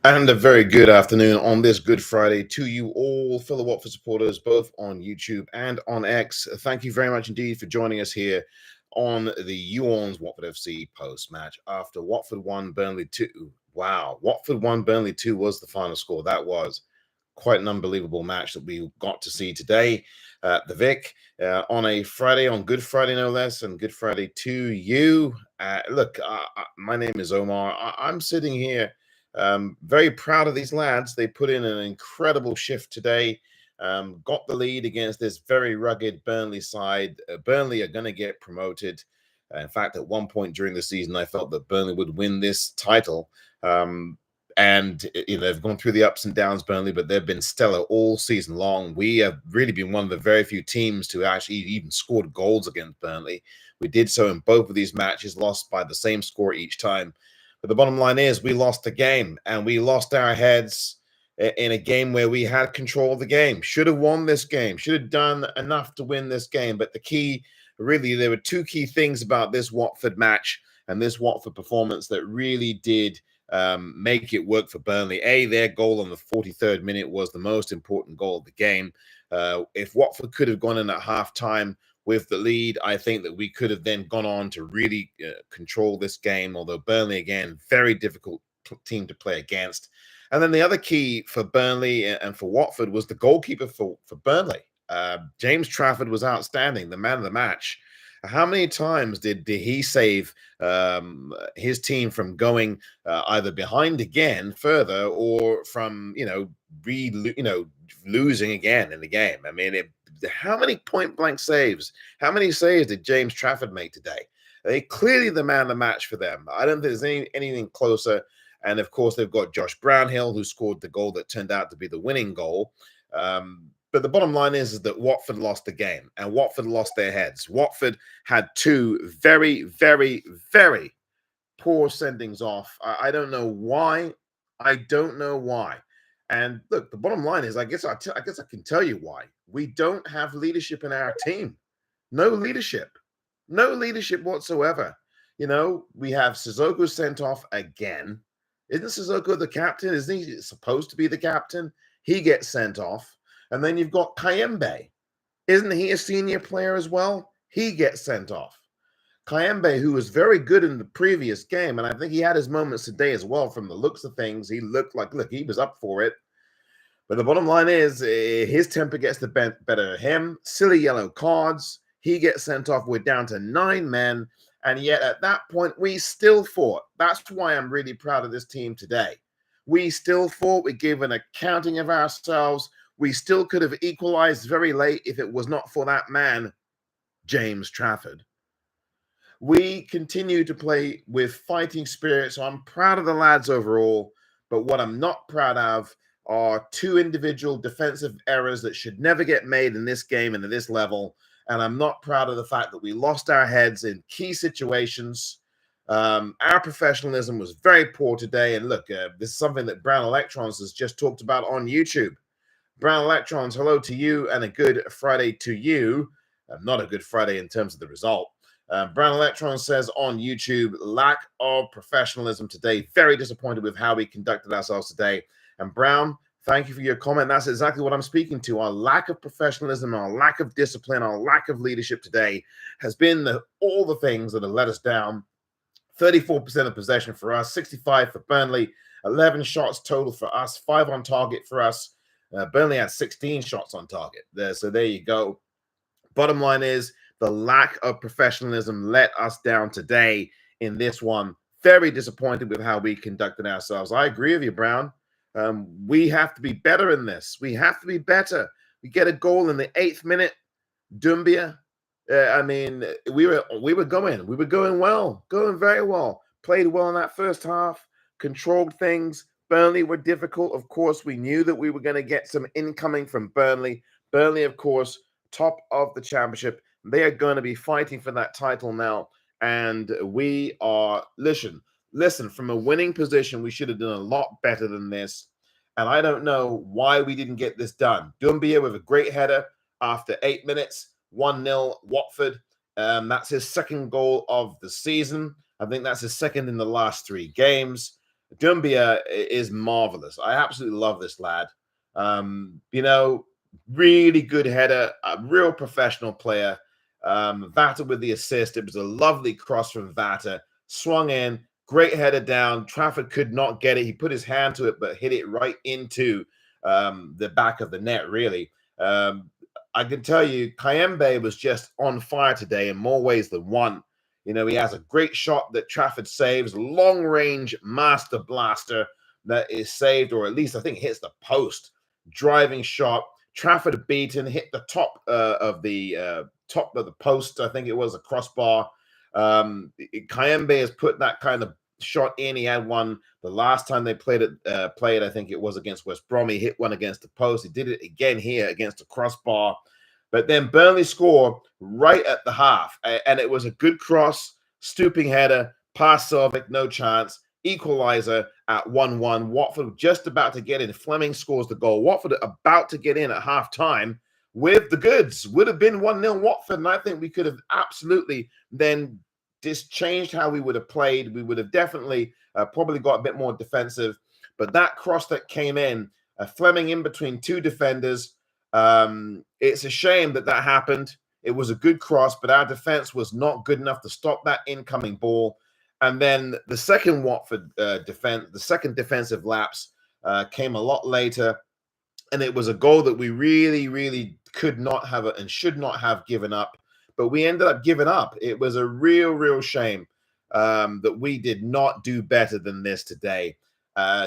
And a very good afternoon on this Good Friday to you all, fellow Watford supporters, both on YouTube and on X. Thank you very much indeed for joining us here on the YOU ORNS Watford FC post-match after Watford won, Burnley 2. Wow, Watford won, Burnley 2 was the final score. That was quite an unbelievable match that we got to see today at the Vic on a Friday, on Good Friday no less, and Good Friday to you. Look, my name is Omar. I'm sitting here very proud of these lads. They put in an incredible shift today, got the lead against this very rugged Burnley side. Burnley are going to get promoted. In fact, at one point during the season, I felt that Burnley would win this title. And they've gone through the ups and downs, Burnley, but they've been stellar all season long. We have really been one of the very few teams to actually even scored goals against Burnley. We did so in both of these matches, lost by the same score each time. But the bottom line is we lost the game, and we lost our heads in a game where we had control of the game. Should have won this game, should have done enough to win this game. But the key, really, there were two key things about this Watford match and this Watford performance that really did make it work for Burnley. Their goal on the 43rd minute was the most important goal of the game. If Watford could have gone in at halftime with the lead, I think that we could have then gone on to really control this game, although Burnley, again, very difficult team to play against. And then the other key for Burnley and for Watford was the goalkeeper for Burnley. James Trafford was outstanding, the man of the match. How many times did he save his team from going either behind again further or from, losing again in the game? I mean, how many point-blank saves? How many saves did James Trafford make today? They clearly the man of the match for them. I don't think there's anything closer. And, of course, they've got Josh Brownhill, who scored the goal that turned out to be the winning goal. But the bottom line is that Watford lost the game, and Watford lost their heads. Watford had two very, very, very poor sendings off. I don't know why. I don't know why. And look, the bottom line is, I guess I can tell you why. We don't have leadership in our team. No leadership. No leadership whatsoever. We have Sissoko sent off again. Isn't Sissoko the captain? Isn't he supposed to be the captain? He gets sent off. And then you've got Kayembe. Isn't he a senior player as well? He gets sent off. Kayembe, who was very good in the previous game, and I think he had his moments today as well from the looks of things. He looked like, he was up for it. But the bottom line is his temper gets the better of him. Silly yellow cards. He gets sent off. We're down to 9 men. And yet at that point, we still fought. That's why I'm really proud of this team today. We still fought. We gave an accounting of ourselves. We still could have equalized very late if it was not for that man, James Trafford. We continue to play with fighting spirit, so I'm proud of the lads overall. But what I'm not proud of are two individual defensive errors that should never get made in this game and at this level. And I'm not proud of the fact that we lost our heads in key situations. Our professionalism was very poor today. And look, this is something that Brown Electrons has just talked about on YouTube. Brown Electrons, hello to you and a good Friday to you. Not a good Friday in terms of the result. Brown Electrons says on YouTube, lack of professionalism today. Very disappointed with how we conducted ourselves today. And Brown, thank you for your comment. That's exactly what I'm speaking to. Our lack of professionalism, our lack of discipline, our lack of leadership today has been all the things that have let us down. 34% of possession for us, 65 for Burnley, 11 shots total for us, 5 on target for us. Burnley had 16 shots on target there. So there you go. Bottom line is the lack of professionalism let us down today in this one. Very disappointed with how we conducted ourselves. I agree with you, Brown. We have to be better in this. We have to be better. We get a goal in the 8th minute. Doumbia, I mean, we were going well, going very well. Played well in that first half, controlled things. Burnley were difficult. Of course, we knew that we were going to get some incoming from Burnley. Burnley, of course, top of the championship. They are going to be fighting for that title now, and we are listen. From a winning position, we should have done a lot better than this. And I don't know why we didn't get this done. Dumbia with a great header after 8 minutes. 1-0 Watford. That's his second goal of the season. I think that's his second in the last 3 games. Dumbia is marvelous. I absolutely love this lad. You know, really good header, a real professional player. Vata with the assist. It was a lovely cross from Vata. Swung in, great header down. Trafford could not get it. He put his hand to it, but hit it right into the back of the net, really. I can tell you, Kayembe was just on fire today in more ways than one. You know, he has a great shot that Trafford saves, long range master blaster that is saved, or at least I think hits the post. Driving shot. Trafford beaten, hit the top of the post. I think it was a crossbar. Kayembe has put that kind of shot in. He had one the last time they played it. I think it was against West Brom. He hit one against the post. He did it again here against a crossbar. But then Burnley score right at the half, and it was a good cross, stooping header, past Selvik, no chance. Equalizer at 1-1. Watford just about to get in. Fleming scores the goal. Watford about to get in at half time with the goods. Would have been 1-0 Watford, and I think we could have absolutely then just changed how we would have played. We would have definitely probably got a bit more defensive. But that cross that came in, Fleming in between 2 defenders. It's a shame that happened. It was a good cross, but our defense was not good enough to stop that incoming ball. And then the second Watford the second defensive lapse came a lot later. And it was a goal that we really, really could not have and should not have given up. But we ended up giving up. It was a real, real shame that we did not do better than this today.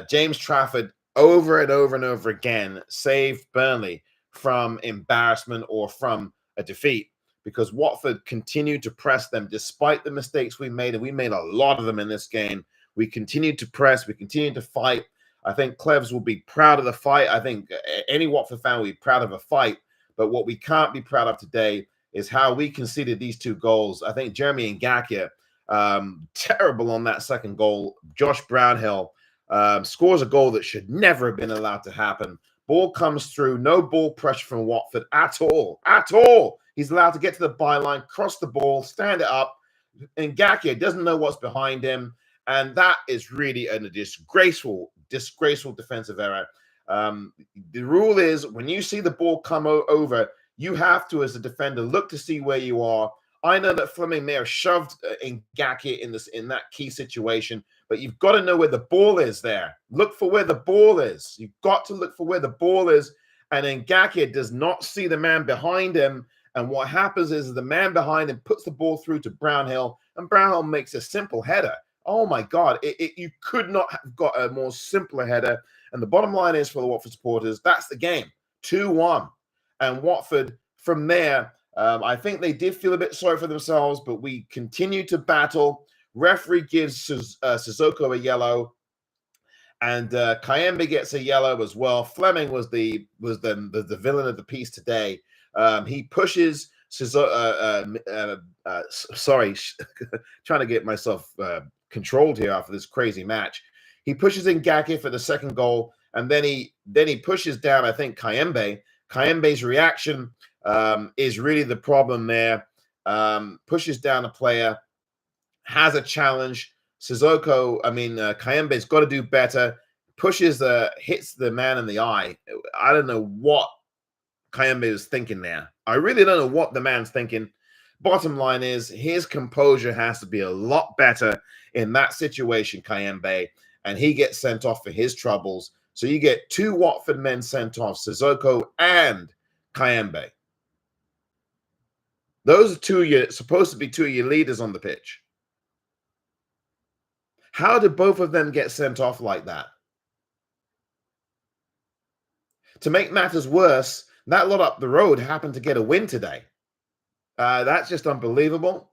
James Trafford, over and over and over again, saved Burnley from embarrassment or from a defeat, because Watford continued to press them despite the mistakes we made, and we made a lot of them in this game. We continued to press. We continued to fight. I think Clevs will be proud of the fight. I think any Watford fan will be proud of a fight. But what we can't be proud of today is how we conceded these 2 goals. I think Jeremy Ngakia, terrible on that second goal. Josh Brownhill scores a goal that should never have been allowed to happen. Ball comes through, no ball pressure from Watford at all. At all. He's allowed to get to the byline, cross the ball, stand it up. And Ngakia doesn't know what's behind him. And that is really a disgraceful defensive error. The rule is when you see the ball come over, you have to, as a defender, look to see where you are. I know that Fleming may have shoved Ngakia in that key situation, but you've got to know where the ball is there. Look for where the ball is. You've got to look for where the ball is. And then Ngakia does not see the man behind him. And what happens is the man behind him puts the ball through to Brownhill, and Brownhill makes a simple header. Oh, my God. You could not have got a more simpler header. And the bottom line is, for the Watford supporters, that's the game. 2-1. And Watford, from there, I think they did feel a bit sorry for themselves, but we continued to battle. Referee gives Sissoko a yellow, and Kayembe gets a yellow as well. Fleming was the villain of the piece today. He pushes sorry, trying to get myself controlled here after this crazy match. He pushes in Ngakia for the second goal, and then he pushes down, I think, Kayembe. Kayembe's reaction is really the problem there. Pushes down a player, has a challenge. Kayembe's got to do better. Hits the man in the eye. I don't know what Kayembe was thinking there. I really don't know what the man's thinking. Bottom line is, his composure has to be a lot better in that situation, Kayembe, and he gets sent off for his troubles. So you get 2 Watford men sent off, Sissoko and Kayembe. Those are supposed to be 2 of your leaders on the pitch. How did both of them get sent off like that? To make matters worse, that lot up the road happened to get a win today. That's just unbelievable.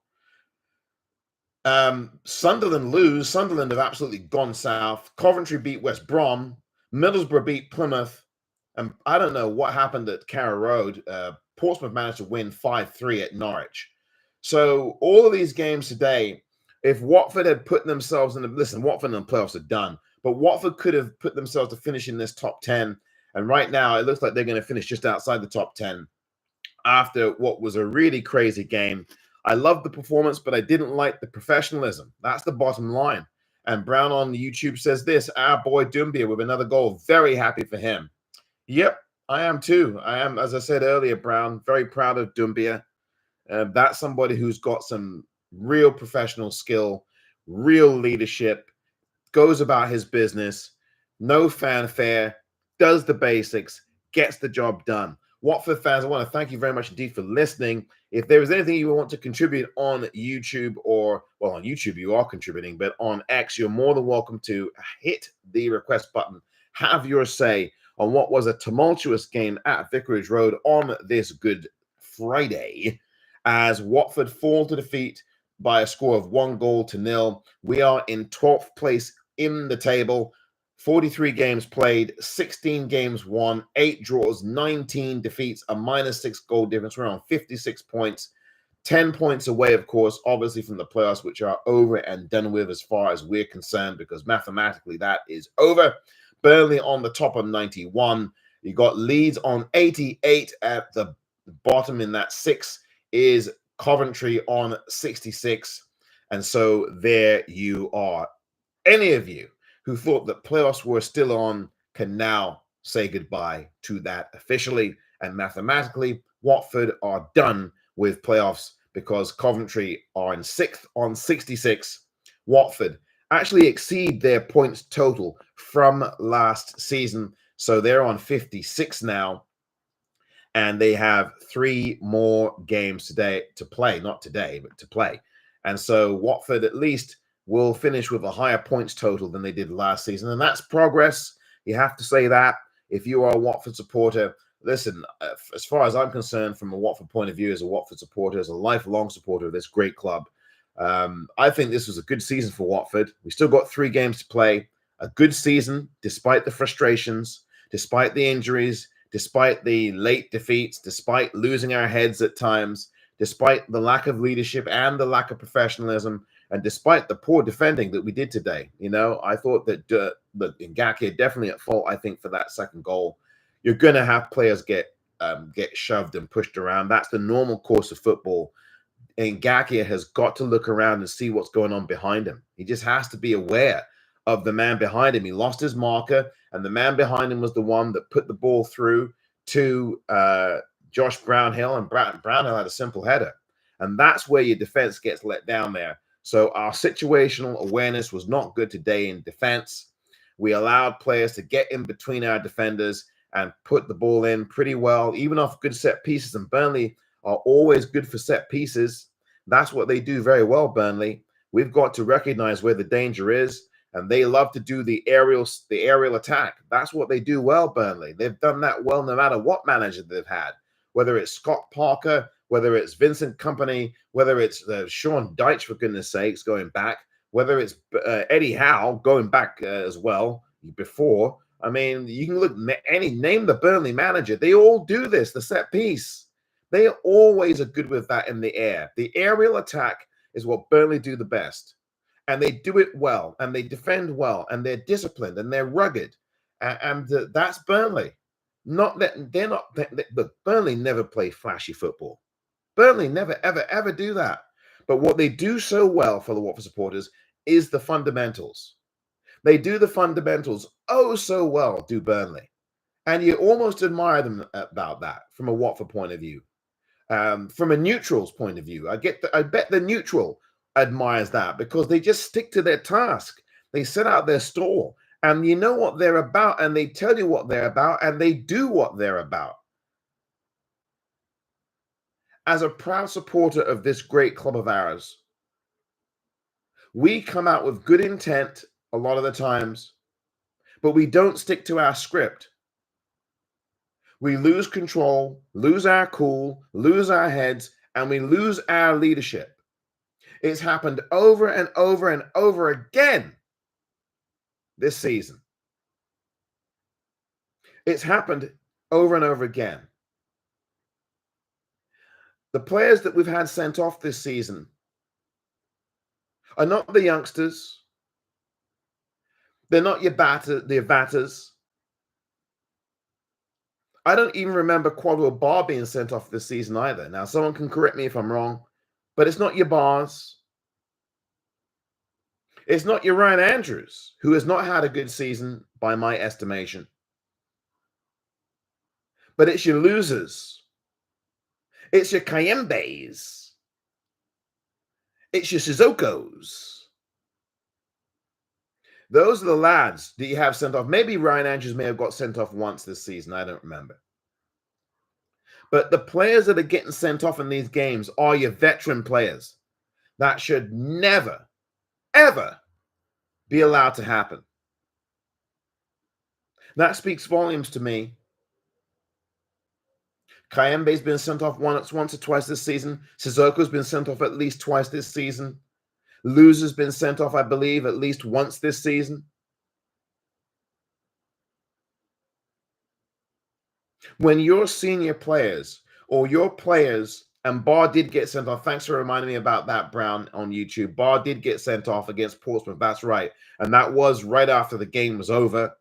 Sunderland lose. Sunderland have absolutely gone south. Coventry beat West Brom. Middlesbrough beat Plymouth. And I don't know what happened at Carrow Road. Portsmouth managed to win 5-3 at Norwich. So all of these games today, if Watford had put themselves in the listen, Watford and the playoffs are done, but Watford could have put themselves to finish in this top 10. And right now it looks like they're going to finish just outside the top 10 after what was a really crazy game. I loved the performance, but I didn't like the professionalism. That's the bottom line. And Brown on YouTube says this, our boy Doumbia with another goal. Very happy for him. Yep, I am too. I am, as I said earlier, Brown, very proud of Doumbia. That's somebody who's got some real professional skill, real leadership, goes about his business, no fanfare, does the basics, gets the job done. Watford fans, I want to thank you very much indeed for listening. If there is anything you want to contribute on YouTube or, well, on YouTube you are contributing, but on X, you're more than welcome to hit the request button. Have your say on what was a tumultuous game at Vicarage Road on this Good Friday as Watford fall to defeat by a score of 1-0. We are in 12th place in the table. 43 games played, 16 games won, 8 draws, 19 defeats, a -6 goal difference. We're on 56 points, 10 points away, of course, obviously from the playoffs, which are over and done with as far as we're concerned, because mathematically that is over. Burnley on the top on 91. You got Leeds on 88 at the bottom in that 6 is Coventry on 66. And so there you are. Any of you who thought that playoffs were still on can now say goodbye to that officially. And mathematically, Watford are done with playoffs because Coventry are in 6th on 66. Watford actually exceed their points total from last season. So they're on 56 now. And they have 3 more games today to play. Not today, but to play. And so Watford at least will finish with a higher points total than they did last season. And that's progress. You have to say that. If you are a Watford supporter, listen, as far as I'm concerned, from a Watford point of view, as a Watford supporter, as a lifelong supporter of this great club, I think this was a good season for Watford. We still got 3 games to play. A good season, despite the frustrations, despite the injuries, despite the late defeats, despite losing our heads at times, despite the lack of leadership and the lack of professionalism, and despite the poor defending that we did today. You know, I thought that Ngakia definitely at fault, I think, for that second goal. You're going to have players get shoved and pushed around. That's the normal course of football. And Ngakia has got to look around and see what's going on behind him. He just has to be aware of the man behind him. He lost his marker, and the man behind him was the one that put the ball through to Josh Brownhill, and Brownhill had a simple header. And that's where your defense gets let down there. So our situational awareness was not good today in defense. We allowed players to get in between our defenders and put the ball in pretty well, even off good set pieces. And Burnley are always good for set pieces. That's what they do very well, Burnley. We've got to recognize where the danger is, and they love to do the aerial attack. That's what they do well, Burnley. They've done that well no matter what manager they've had, whether it's Scott Parker, whether it's Vincent Kompany, whether it's Sean Dyche, for goodness sakes, going back, whether it's Eddie Howe going back as well before. I mean, you can look name the Burnley manager. They all do this, the set piece. They always are good with that in the air. The aerial attack is what Burnley do the best. And they do it well, and they defend well, and they're disciplined, and they're rugged. And that's Burnley. Not that they're not, look, Burnley never play flashy football. Burnley never, ever, ever do that. But what they do so well for the Watford supporters is the fundamentals. They do the fundamentals oh so well, do Burnley. And you almost admire them about that from a Watford point of view. From a neutral's point of view, I bet the neutral admires that because they just stick to their task. They set out their stall, and you know what they're about, and they tell you what they're about, and they do what they're about. As a proud supporter of this great club of ours, we come out with good intent a lot of the times, but we don't stick to our script. We lose control, lose our cool, lose our heads, and we lose our leadership. It's happened over and over and over again this season. It's happened over and over again. The players that we've had sent off this season are not the youngsters. They're not your batters. I don't even remember Quadro Bar being sent off this season either. Now, someone can correct me if I'm wrong, but it's not your Bars. It's not your Ryan Andrews, who has not had a good season by my estimation. But it's your losers. It's your Kayembes. It's your Sissokos. Those are the lads that you have sent off. Maybe Ryan Andrews may have got sent off once this season. I don't remember. But the players that are getting sent off in these games are your veteran players. That should never, ever be allowed to happen. That speaks volumes to me. Kayembe's been sent off once or twice this season. Sissoko's been sent off at least twice this season. Loser's been sent off, I believe, at least once this season. When your senior players or your players, and Barr did get sent off. Thanks for reminding me about that, Brown, on YouTube. Barr did get sent off against Portsmouth. That's right. And that was right after the game was over.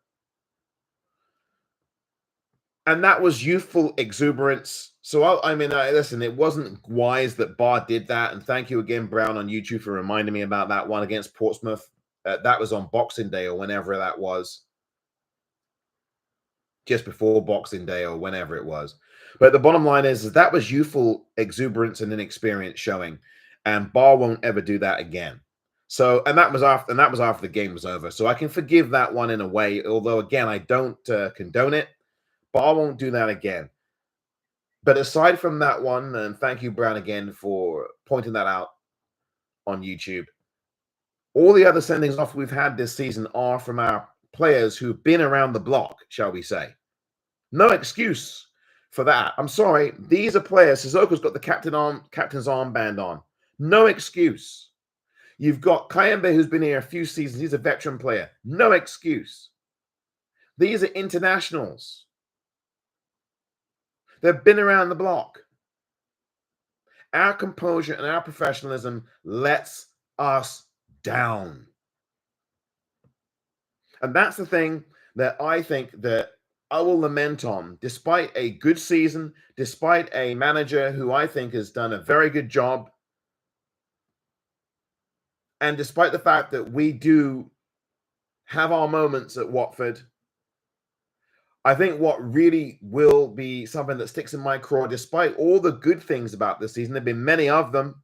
And that was youthful exuberance. So, listen, it wasn't wise that Barr did that. And thank you again, Brown, on YouTube for reminding me about that one against Portsmouth. That was on Boxing Day or whenever that was. Just before Boxing Day or whenever it was. But the bottom line is that was youthful exuberance and inexperience showing. And Barr won't ever do that again. So, and that was after the game was over. So I can forgive that one in a way, although again, I don't condone it. Barr won't do that again. But aside from that one, and thank you, Brown, again for pointing that out on YouTube, all the other sendings off we've had this season are from our players who've been around the block, shall we say. No excuse for that. I'm sorry. These are players. Sissoko's got the captain's armband on. No excuse. You've got Kayembe, who's been here a few seasons. He's a veteran player. No excuse. These are internationals. They've been around the block. Our composure and our professionalism lets us down. And that's the thing that I think that I will lament on, despite a good season, despite a manager who I think has done a very good job, and despite the fact that we do have our moments at Watford. I think what really will be something that sticks in my craw, despite all the good things about this season, there have been many of them.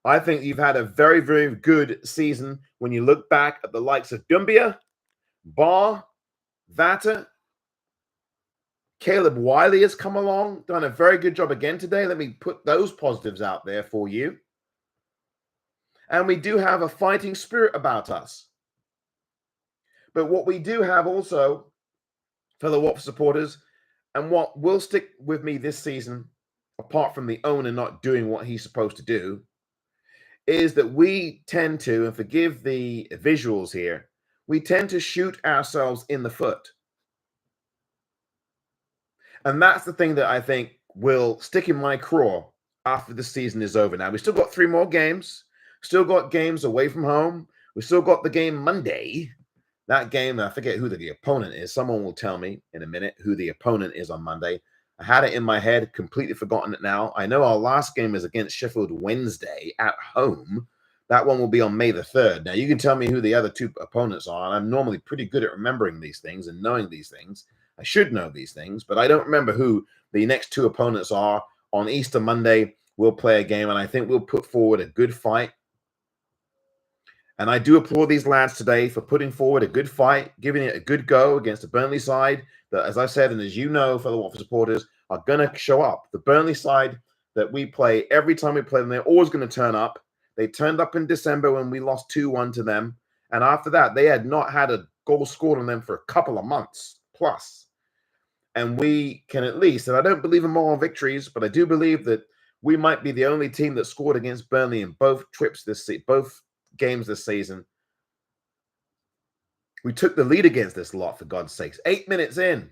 I think you've had a very, very good season when you look back at the likes of Dumbia, Barr, Vatter. Caleb Wiley has come along, done a very good job again today. Let me put those positives out there for you. And we do have a fighting spirit about us. But what we do have also, fellow Watford supporters, and what will stick with me this season, apart from the owner not doing what he's supposed to do, is that we tend to, and forgive the visuals here, we tend to shoot ourselves in the foot. And that's the thing that I think will stick in my craw after the season is over. Now, we've still got 3 more games, still got games away from home. We still got the game Monday. That game, I forget who the opponent is. Someone will tell me in a minute who the opponent is on Monday. I had it in my head, completely forgotten it now. I know our last game is against Sheffield Wednesday at home. That one will be on May the 3rd. Now, you can tell me who the other 2 opponents are, and I'm normally pretty good at remembering these things and knowing these things. I should know these things, but I don't remember who the next 2 opponents are. On Easter Monday, we'll play a game, and I think we'll put forward a good fight. And I do applaud these lads today for putting forward a good fight, giving it a good go against the Burnley side that, as I said, and as you know, fellow Watford supporters, are going to show up. The Burnley side that we play, every time we play them, they're always going to turn up. They turned up in December when we lost 2-1 to them. And after that, they had not had a goal scored on them for a couple of months plus. And we can at least, and I don't believe in moral victories, but I do believe that We might be the only team that scored against Burnley in both games this season. We took the lead against this lot, for God's sakes. 8 minutes in.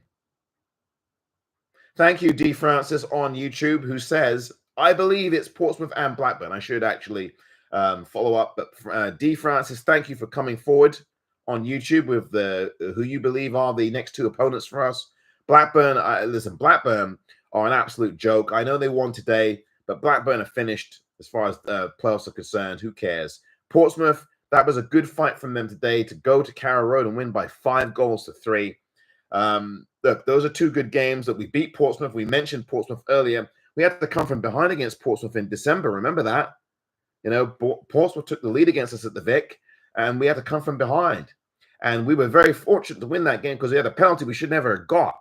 Thank you, D. Francis on YouTube, who says, I believe it's Portsmouth and Blackburn. I should actually follow up. But D. Francis, thank you for coming forward on YouTube with who you believe are the next two opponents for us. Blackburn, listen, Blackburn are an absolute joke. I know they won today, but Blackburn are finished as far as playoffs are concerned. Who cares? Portsmouth, that was a good fight from them today to go to Carrow Road and win by 5-3. Look, those are two good games that we beat Portsmouth. We mentioned Portsmouth earlier. We had to come from behind against Portsmouth in December. Remember that? You know, Portsmouth took the lead against us at the Vic, and we had to come from behind. And we were very fortunate to win that game because we had a penalty we should never have got.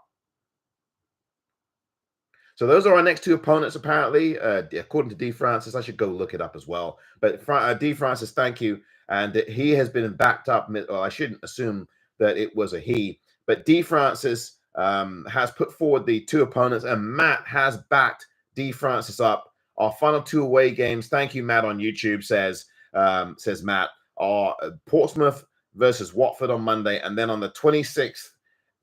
So those are our next two opponents, apparently, according to D. Francis. I should go look it up as well. But D. Francis, thank you. And he has been backed up. Well, I shouldn't assume that it was a he. But D. Francis has put forward the two opponents, and Matt has backed D. Francis up. Our final two away games, thank you, Matt, on YouTube, says Matt, are Portsmouth versus Watford on Monday. And then on the 26th,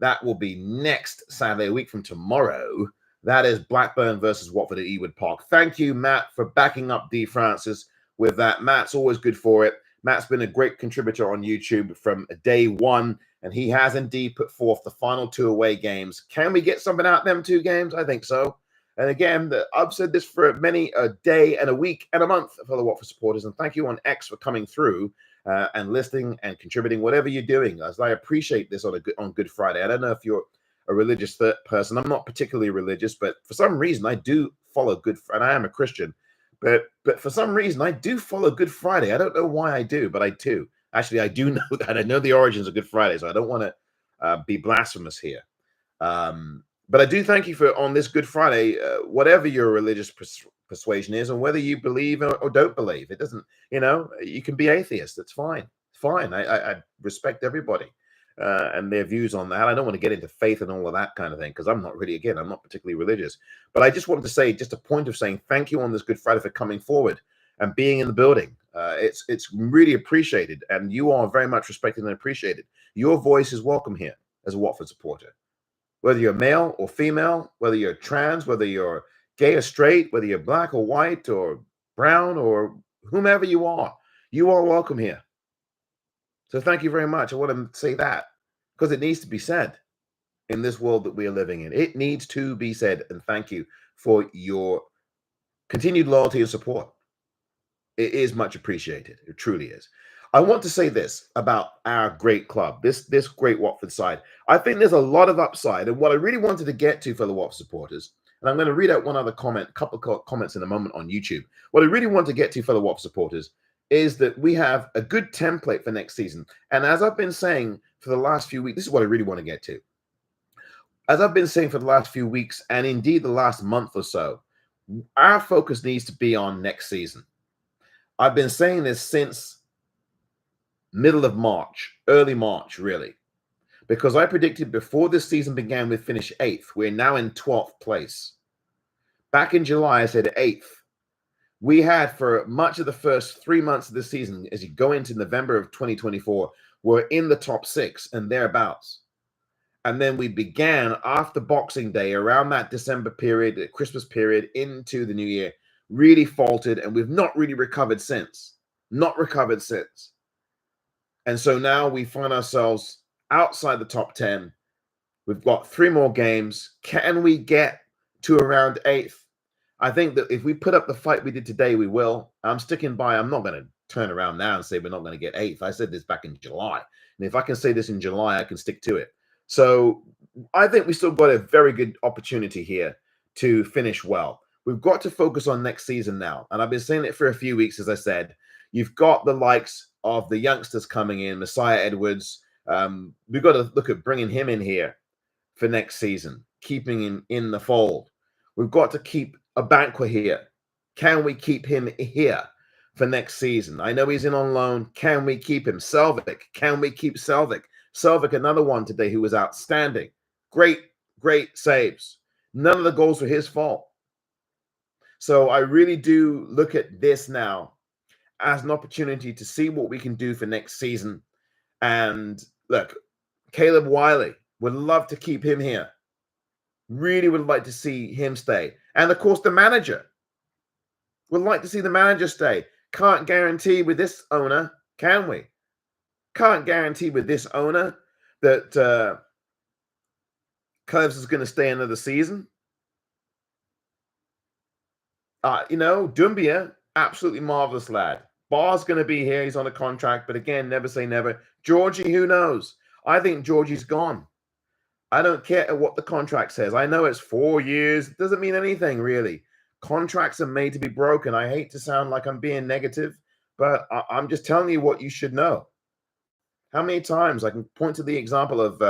that will be next Saturday, a week from tomorrow. That is Blackburn versus Watford at Ewood Park. Thank you, Matt, for backing up D. Francis with that. Matt's always good for it. Matt's been a great contributor on YouTube from day one, and he has indeed put forth the final two away games. Can we get something out of them two games? I think so. And again, I've said this for many a day and a week and a month for the Watford supporters, and thank you on X for coming through and listening and contributing, whatever you're doing, as I appreciate this on Good Friday. I don't know if you're a religious person. I'm not particularly religious, but for some reason I do follow and I am a Christian, but for some reason I do follow Good Friday. I don't know why I do, but I do. Actually, I do know that. I know the origins of Good Friday, so I don't want to be blasphemous here. But I do thank you for on this Good Friday, whatever your religious persuasion is, and whether you believe or don't believe. It doesn't, you can be atheist. It's fine. It's fine. I respect everybody. And their views on that. I don't want to get into faith and all of that kind of thing because I'm not particularly religious. But I just wanted to say, just a point of saying thank you on this Good Friday for coming forward and being in the building. It's really appreciated, and you are very much respected and appreciated. Your voice is welcome here as a Watford supporter. Whether you're male or female, whether you're trans, whether you're gay or straight, whether you're black or white or brown or whomever you are welcome here. So thank you very much. I want to say that because it needs to be said in this world that we are living in. It needs to be said. And thank you for your continued loyalty and support. It is much appreciated. It truly is. I want to say this about our great club, this great Watford side. I think there's a lot of upside. And what I really wanted to get to for the Watford supporters, and I'm going to read out one other couple of comments in a moment on YouTube. What I really want to get to for the Watford supporters is that we have a good template for next season. And as I've been saying for the last few weeks, this is what I really want to get to. As I've been saying for the last few weeks, and indeed the last month or so, our focus needs to be on next season. I've been saying this since middle of March, early March, really, because I predicted before this season began, we'd finish 8th. We're now in 12th place. Back in July, I said 8th. We had for much of the first 3 months of the season, as you go into November of 2024, we're in the top 6 and thereabouts. And then we began after Boxing Day, around that December period, the Christmas period, into the new year, really faltered, and we've not really recovered since. Not recovered since. And so now we find ourselves outside the top 10. We've got 3 more games. Can we get to around 8th? I think that if we put up the fight we did today, we will. I'm sticking by. I'm not going to turn around now and say we're not going to get 8th. I said this back in July. And if I can say this in July, I can stick to it. So I think we still got a very good opportunity here to finish well. We've got to focus on next season now. And I've been saying it for a few weeks, as I said. You've got the likes of the youngsters coming in, Messiah Edwards. We've got to look at bringing him in here for next season, keeping him in the fold. We've got to keep a Banquet here. Can we keep him here for next season? I know he's in on loan. Can we keep him? Selvik. Can we keep Selvik? Selvik, another one today who was outstanding. Great saves. None of the goals were his fault. So I really do look at this now as an opportunity to see what we can do for next season. And look, Caleb Wiley, would love to keep him here. Really would like to see him stay. And of course, the manager would like to see the manager stay. Can't guarantee with this owner, can we? Can't guarantee with this owner that Cleves is going to stay another season. Dumbia, absolutely marvelous lad. Barr's going to be here. He's on a contract, but again, never say never. Georgie, who knows? I think Georgie's gone. I don't care what the contract says. I know it's 4 years. It doesn't mean anything, really. Contracts are made to be broken. I hate to sound like I'm being negative, but I'm just telling you what you should know. How many times I can point to the example of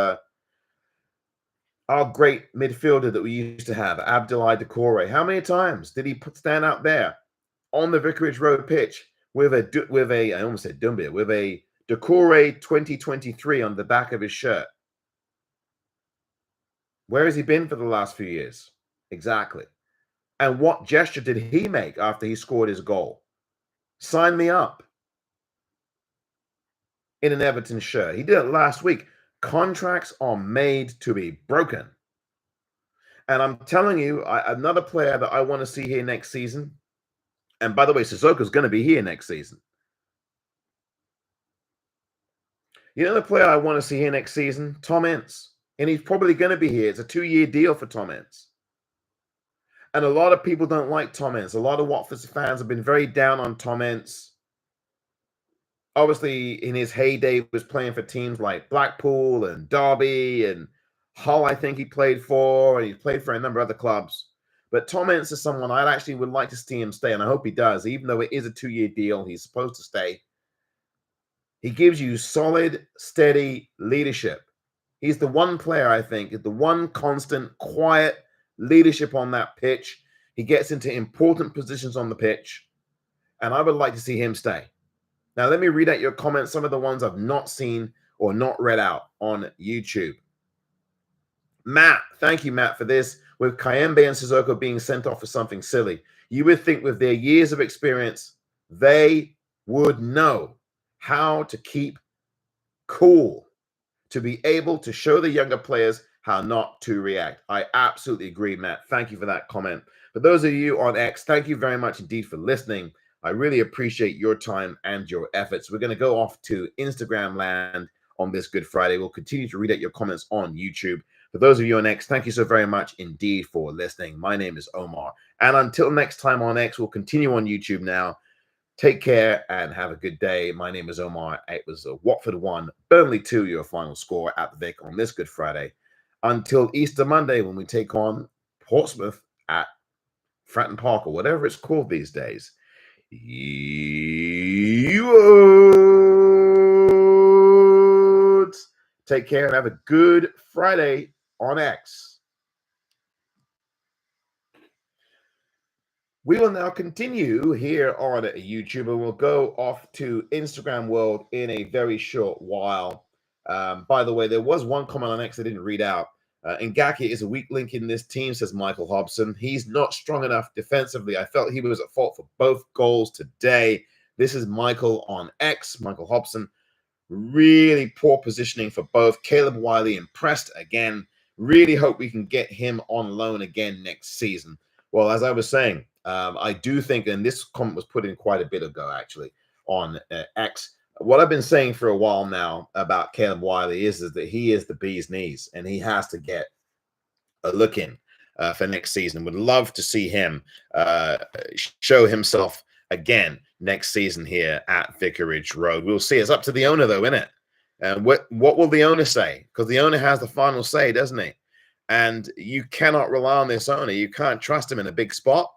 our great midfielder that we used to have, Abdoulaye Doucouré. How many times did he stand out there on the Vicarage Road pitch with a I almost said Dumbia, with a Doucouré 2023 on the back of his shirt? Where has he been for the last few years? Exactly. And what gesture did he make after he scored his goal? Sign me up in an Everton shirt. He did it last week. Contracts are made to be broken. And I'm telling you, another player that I want to see here next season, and by the way, Sissoko's going to be here next season. You know the player I want to see here next season? Tom Ince. And he's probably going to be here. It's a 2-year deal for Tom Ince. And a lot of people don't like Tom Ince. A lot of Watford fans have been very down on Tom Ince. Obviously, in his heyday, he was playing for teams like Blackpool and Derby and Hull, I think he played for, and he's played for a number of other clubs. But Tom Ince is someone I actually would like to see him stay, and I hope he does. Even though it is a 2-year deal, he's supposed to stay. He gives you solid, steady leadership. He's the one player, I think, the one constant, quiet leadership on that pitch. He gets into important positions on the pitch, and I would like to see him stay. Now, let me read out your comments, some of the ones I've not seen or not read out on YouTube. Matt, thank you, Matt, for this. With Kayembe and Sissoko being sent off for something silly, you would think with their years of experience, they would know how to keep cool, to be able to show the younger players how not to react. I absolutely agree, Matt. Thank you for that comment. For those of you on X, thank you very much indeed for listening. I really appreciate your time and your efforts. We're going to go off to Instagram land on this Good Friday. We'll continue to read out your comments on YouTube. For those of you on X, thank you so very much indeed for listening. My name is Omar. And until next time on X, we'll continue on YouTube now. Take care and have a good day. My name is Omar. It was Watford 1, Burnley 2, your final score at the Vic on this Good Friday. Until Easter Monday, when we take on Portsmouth at Fratton Park, or whatever it's called these days. You ORNS. Take care and have a good Friday on X. We will now continue here on YouTube, and we'll go off to Instagram world in a very short while. By the way, there was one comment on X I didn't read out. Ngaki is a weak link in this team, says Michael Hobson. He's not strong enough defensively. I felt he was at fault for both goals today. This is Michael on X, Michael Hobson. Really poor positioning for both. Caleb Wiley impressed again. Really hope we can get him on loan again next season. Well, as I was saying, I do think, and this comment was put in quite a bit ago, actually, on X. What I've been saying for a while now about Caleb Wiley is that he is the bee's knees, and he has to get a look in for next season. Would love to see him show himself again next season here at Vicarage Road. We'll see. It's up to the owner, though, isn't it? And what will the owner say? Because the owner has the final say, doesn't he? And you cannot rely on this owner. You can't trust him in a big spot,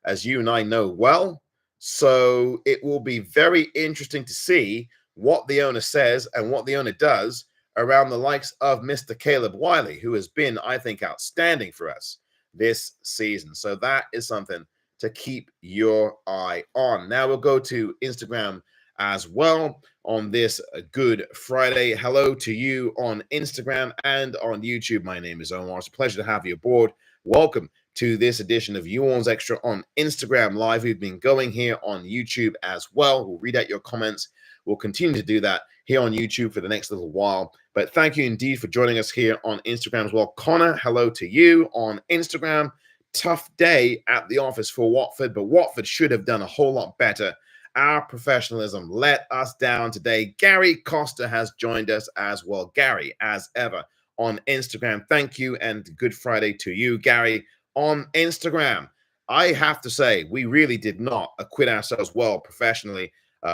as you and I know well. So it will be very interesting to see what the owner says and what the owner does around the likes of Mr. Caleb Wiley, who has been, I think, outstanding for us this season. So that is something to keep your eye on. Now we'll go to Instagram as well on this Good Friday. Hello to you on Instagram and on YouTube. My name is Omar. It's a pleasure to have you aboard. Welcome to this edition of You Orns Extra on Instagram Live. We've been going here on YouTube as well. We'll read out your comments. We'll continue to do that here on YouTube for the next little while. But thank you indeed for joining us here on Instagram as well. Connor, hello to you on Instagram. Tough day at the office for Watford, but Watford should have done a whole lot better. Our professionalism let us down today. Gary Costa has joined us as well. Gary, as ever, on Instagram. Thank you, and good Friday to you, Gary, on Instagram. I have to say, we really did not acquit ourselves well professionally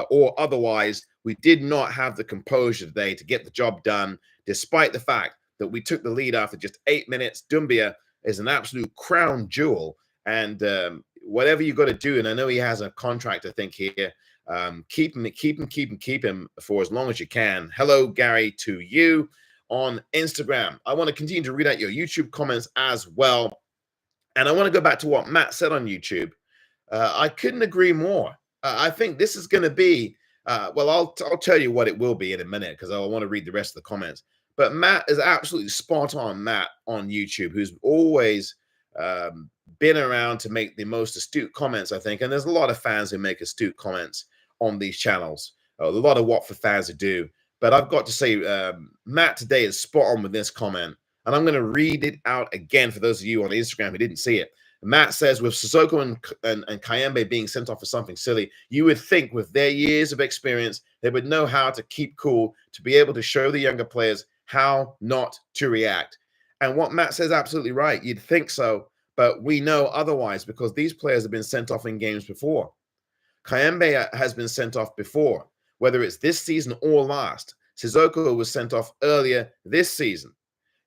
or otherwise. We did not have the composure today to get the job done, despite the fact that we took the lead after just 8 minutes. Doumbia is an absolute crown jewel, and whatever you got to do, and I know he has a contract, I think, here. Keep him for as long as you can. Hello, Gary, to you on Instagram. I want to continue to read out your YouTube comments as well. And I want to go back to what Matt said on YouTube. I couldn't agree more. I think this is going to be, well, I'll tell you what it will be in a minute because I want to read the rest of the comments. But Matt is absolutely spot on, Matt, on YouTube, who's always been around to make the most astute comments, I think. And there's a lot of fans who make astute comments on these channels. A lot of Watford fans who do. But I've got to say, Matt today is spot on with this comment. And I'm going to read it out again for those of you on Instagram who didn't see it. Matt says, with Sissoko and Kayembe being sent off for something silly, you would think with their years of experience, they would know how to keep cool, to be able to show the younger players how not to react. And what Matt says, absolutely right. You'd think so, but we know otherwise because these players have been sent off in games before. Kayembe has been sent off before, whether it's this season or last. Sissoko was sent off earlier this season.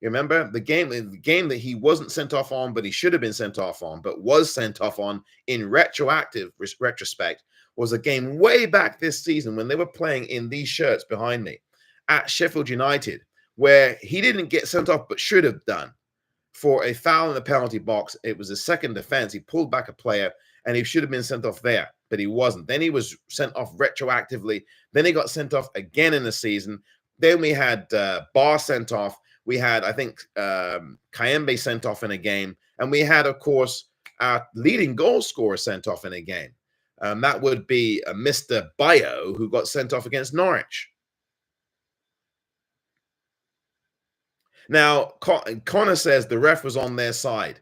You remember the game that he wasn't sent off on, but he should have been sent off on, but was sent off on in retrospect, was a game way back this season when they were playing in these shirts behind me at Sheffield United, where he didn't get sent off, but should have done for a foul in the penalty box. It was a second defense. He pulled back a player and he should have been sent off there, but he wasn't. Then he was sent off retroactively. Then he got sent off again in the season. Then we had Barr sent off. We had, I think, Kayembe sent off in a game. And we had, of course, our leading goal scorer sent off in a game. That would be Mr. Bayo, who got sent off against Norwich. Now, Connor says the ref was on their side.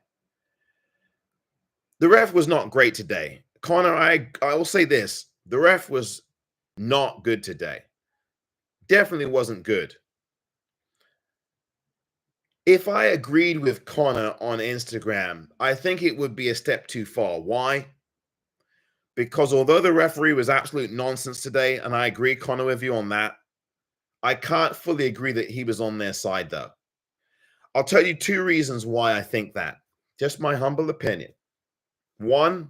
The ref was not great today. Connor, I will say this. The ref was not good today. Definitely wasn't good. If I agreed with Connor on Instagram, I think it would be a step too far. Why? Because although the referee was absolute nonsense today, and I agree, Connor, with you on that, I can't fully agree that he was on their side, though. I'll tell you 2 reasons why I think that. Just my humble opinion. One,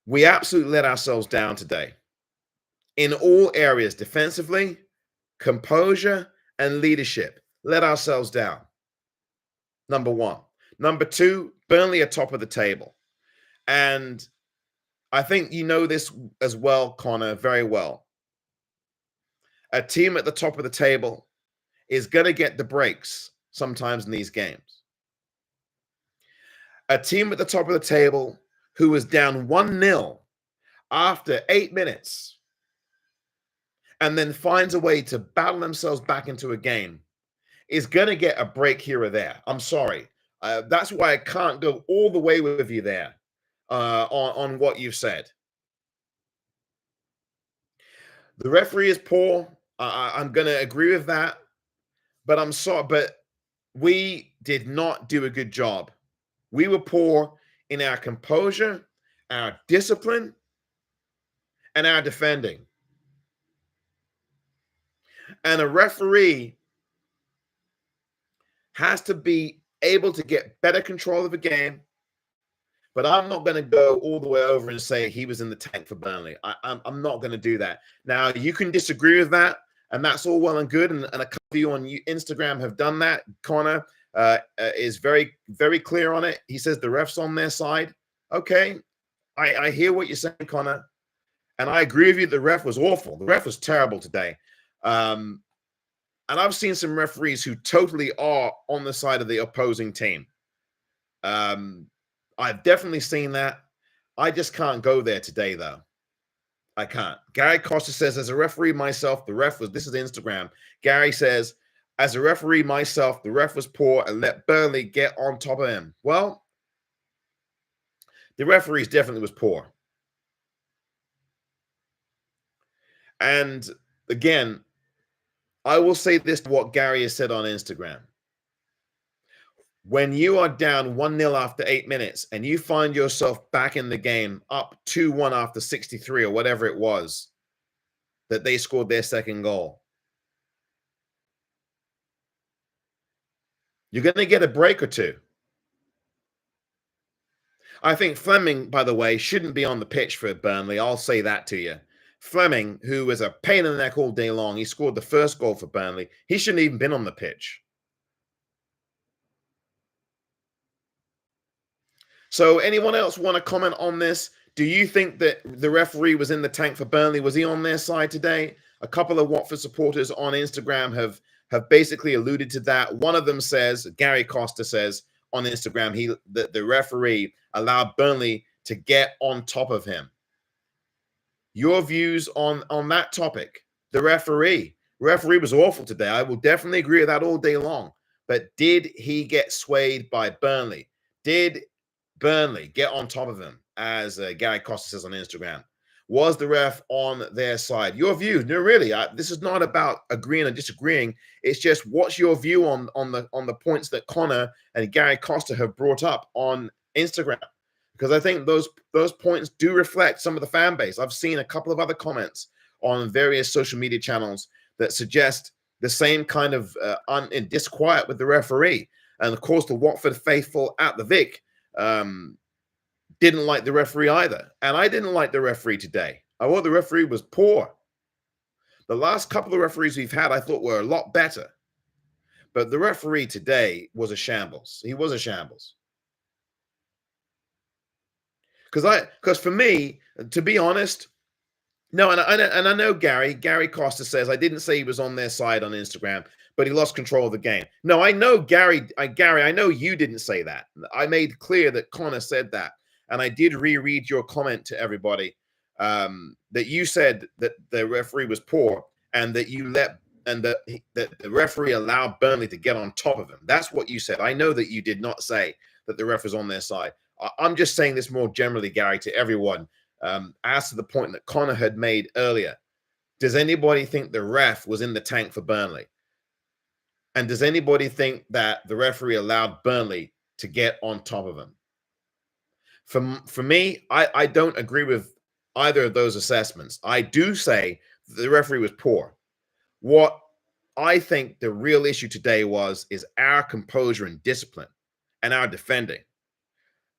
we absolutely let ourselves down today. In all areas, defensively, composure, and leadership. Let ourselves down. Number 1. Number 2, Burnley are top of the table. And I think you know this as well, Connor, very well. A team at the top of the table is going to get the breaks sometimes in these games. A team at the top of the table who was down 1-0 after 8 minutes and then finds a way to battle themselves back into a game is going to get a break here or there. I'm sorry. That's why I can't go all the way with you there on what you've said. The referee is poor. I'm going to agree with that. But I'm sorry. But we did not do a good job. We were poor in our composure, our discipline, and our defending. And a referee has to be able to get better control of the game. But I'm not going to go all the way over and say he was in the tank for Burnley. I'm not going to do that. Now, you can disagree with that, and that's all well and good. And a couple of you on Instagram have done that. Connor is very, very clear on it. He says the ref's on their side. Okay, I hear what you're saying, Connor. And I agree with you. The ref was awful. The ref was terrible today. And I've seen some referees who totally are on the side of the opposing team. I've definitely seen that. I just can't go there today, though. I can't. Gary Costa says, as a referee myself, the ref was, this is Instagram. Gary says, as a referee myself, the ref was poor and let Burnley get on top of him. Well, the referees definitely was poor. And again, I will say this to what Gary has said on Instagram. When you are down 1-0 after 8 minutes and you find yourself back in the game up 2-1 after 63 or whatever it was that they scored their second goal, you're going to get a break or two. I think Fleming, by the way, shouldn't be on the pitch for Burnley. I'll say that to you. Fleming, who was a pain in the neck all day long, he scored the first goal for Burnley. He shouldn't even been on the pitch. So anyone else want to comment on this? Do you think that the referee was in the tank for Burnley? Was he on their side today? A couple of Watford supporters on Instagram have basically alluded to that. One of them says, Gary Costa says on Instagram, that the referee allowed Burnley to get on top of him. Your views on that topic? The referee was awful today. I will definitely agree with that all day long. But did he get swayed by Burnley? Did Burnley get on top of him, as Gary Costa says on Instagram? Was the ref on their side? Your view? No, really. This is not about agreeing or disagreeing. It's just, what's your view on the points that Connor and Gary Costa have brought up on Instagram? Because I think those points do reflect some of the fan base. I've seen a couple of other comments on various social media channels that suggest the same kind of disquiet with the referee. And of course, the Watford faithful at the Vic didn't like the referee either. And I didn't like the referee today. I thought the referee was poor. The last couple of referees we've had, I thought, were a lot better. But the referee today was a shambles. He was a shambles. Because for me, to be honest, no, and I know Gary Costa says, I didn't say he was on their side on Instagram, but he lost control of the game. No, I know Gary, I know you didn't say that. I made clear that Connor said that. And I did reread your comment to everybody, that you said that the referee was poor and that that the referee allowed Burnley to get on top of him. That's what you said. I know that you did not say that the ref was on their side. I'm just saying this more generally, Gary, to everyone. As to the point that Connor had made earlier, does anybody think the ref was in the tank for Burnley? And does anybody think that the referee allowed Burnley to get on top of him? For me, I don't agree with either of those assessments. I do say the referee was poor. What I think the real issue today is our composure and discipline and our defending.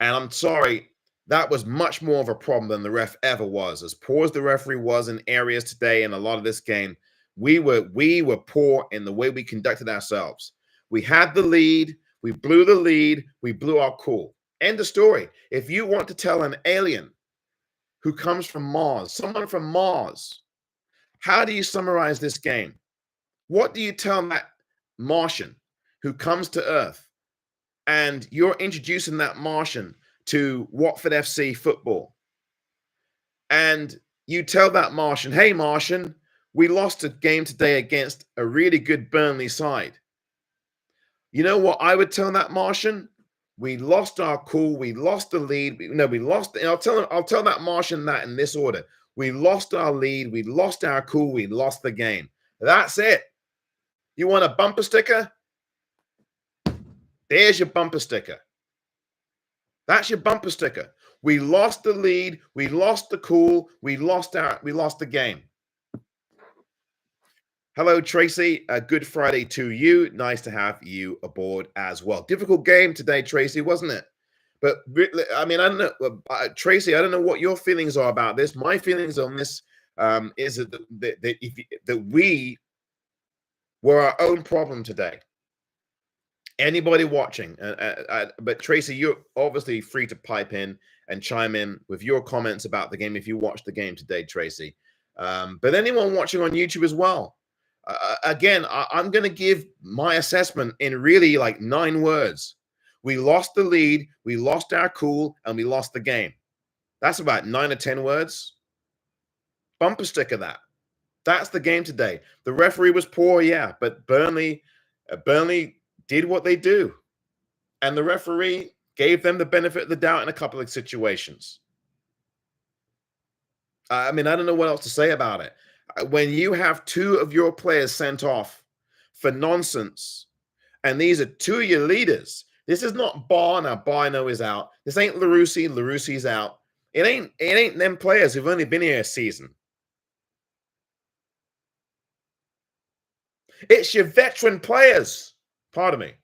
And I'm sorry, that was much more of a problem than the ref ever was. As poor as the referee was in areas today and a lot of this game, we were poor in the way we conducted ourselves. We had the lead, we blew the lead, we blew our cool. End of story. If you want to tell an alien who comes from Mars, someone from Mars, how do you summarize this game? What do you tell that Martian who comes to Earth and you're introducing that Martian to Watford FC football? And you tell that Martian, hey, Martian, we lost a game today against a really good Burnley side. You know what I would tell that Martian? We lost our cool. We lost the lead. We lost. And I'll tell that Martian that in this order. We lost our lead. We lost our cool. We lost the game. That's it. You want a bumper sticker? There's your bumper sticker. That's your bumper sticker. We lost the lead. We lost the cool. We lost the game. Hello, Tracy. Good Friday to you. Nice to have you aboard as well. Difficult game today, Tracy, wasn't it? But I mean, I don't know, Tracy. I don't know what your feelings are about this. My feelings on this is that we were our own problem today. Anybody watching, but Tracy, you're obviously free to pipe in and chime in with your comments about the game if you watched the game today, Tracy. But anyone watching on YouTube as well. Again, I'm going to give my assessment in really like 9 words. We lost the lead, we lost our cool, and we lost the game. That's about 9 or 10 words. Bumper sticker that. That's the game today. The referee was poor, yeah, but Burnley did what they do. And the referee gave them the benefit of the doubt in a couple of situations. I mean, I don't know what else to say about it. When you have two of your players sent off for nonsense, and these are two of your leaders, this is not Bar. Now, Bar, I know, is out. This ain't Larousse. Larousse's out. It ain't them players who've only been here a season. It's your veteran players. Pardon me.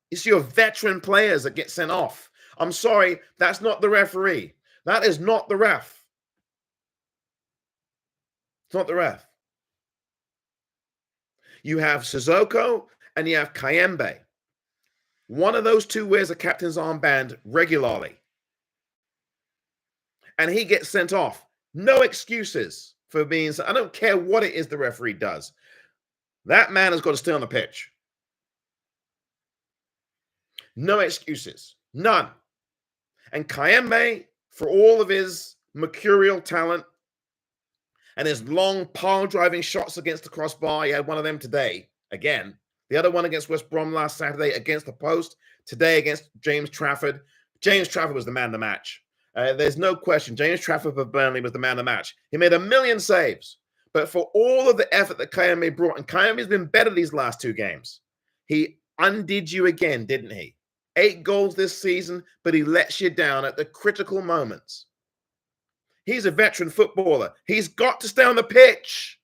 It's your veteran players that get sent off. I'm sorry, that's not the referee. That is not the ref. It's not the ref. You have Sissoko and you have Kayembe. One of those two wears a captain's armband regularly. And he gets sent off. No excuses for being, I don't care what it is the referee does. That man has got to stay on the pitch. No excuses. None. And Kayembe, for all of his mercurial talent and his long pile-driving shots against the crossbar, he had one of them today, again. The other one against West Brom last Saturday against the post. Today against James Trafford. James Trafford was the man of the match. There's no question. James Trafford for Burnley was the man of the match. He made 1 million saves. But for all of the effort that Kayembe brought, and Kayembe's been better these last 2 games, he undid you again, didn't he? 8 goals this season, but he lets you down at the critical moments. He's a veteran footballer. He's got to stay on the pitch.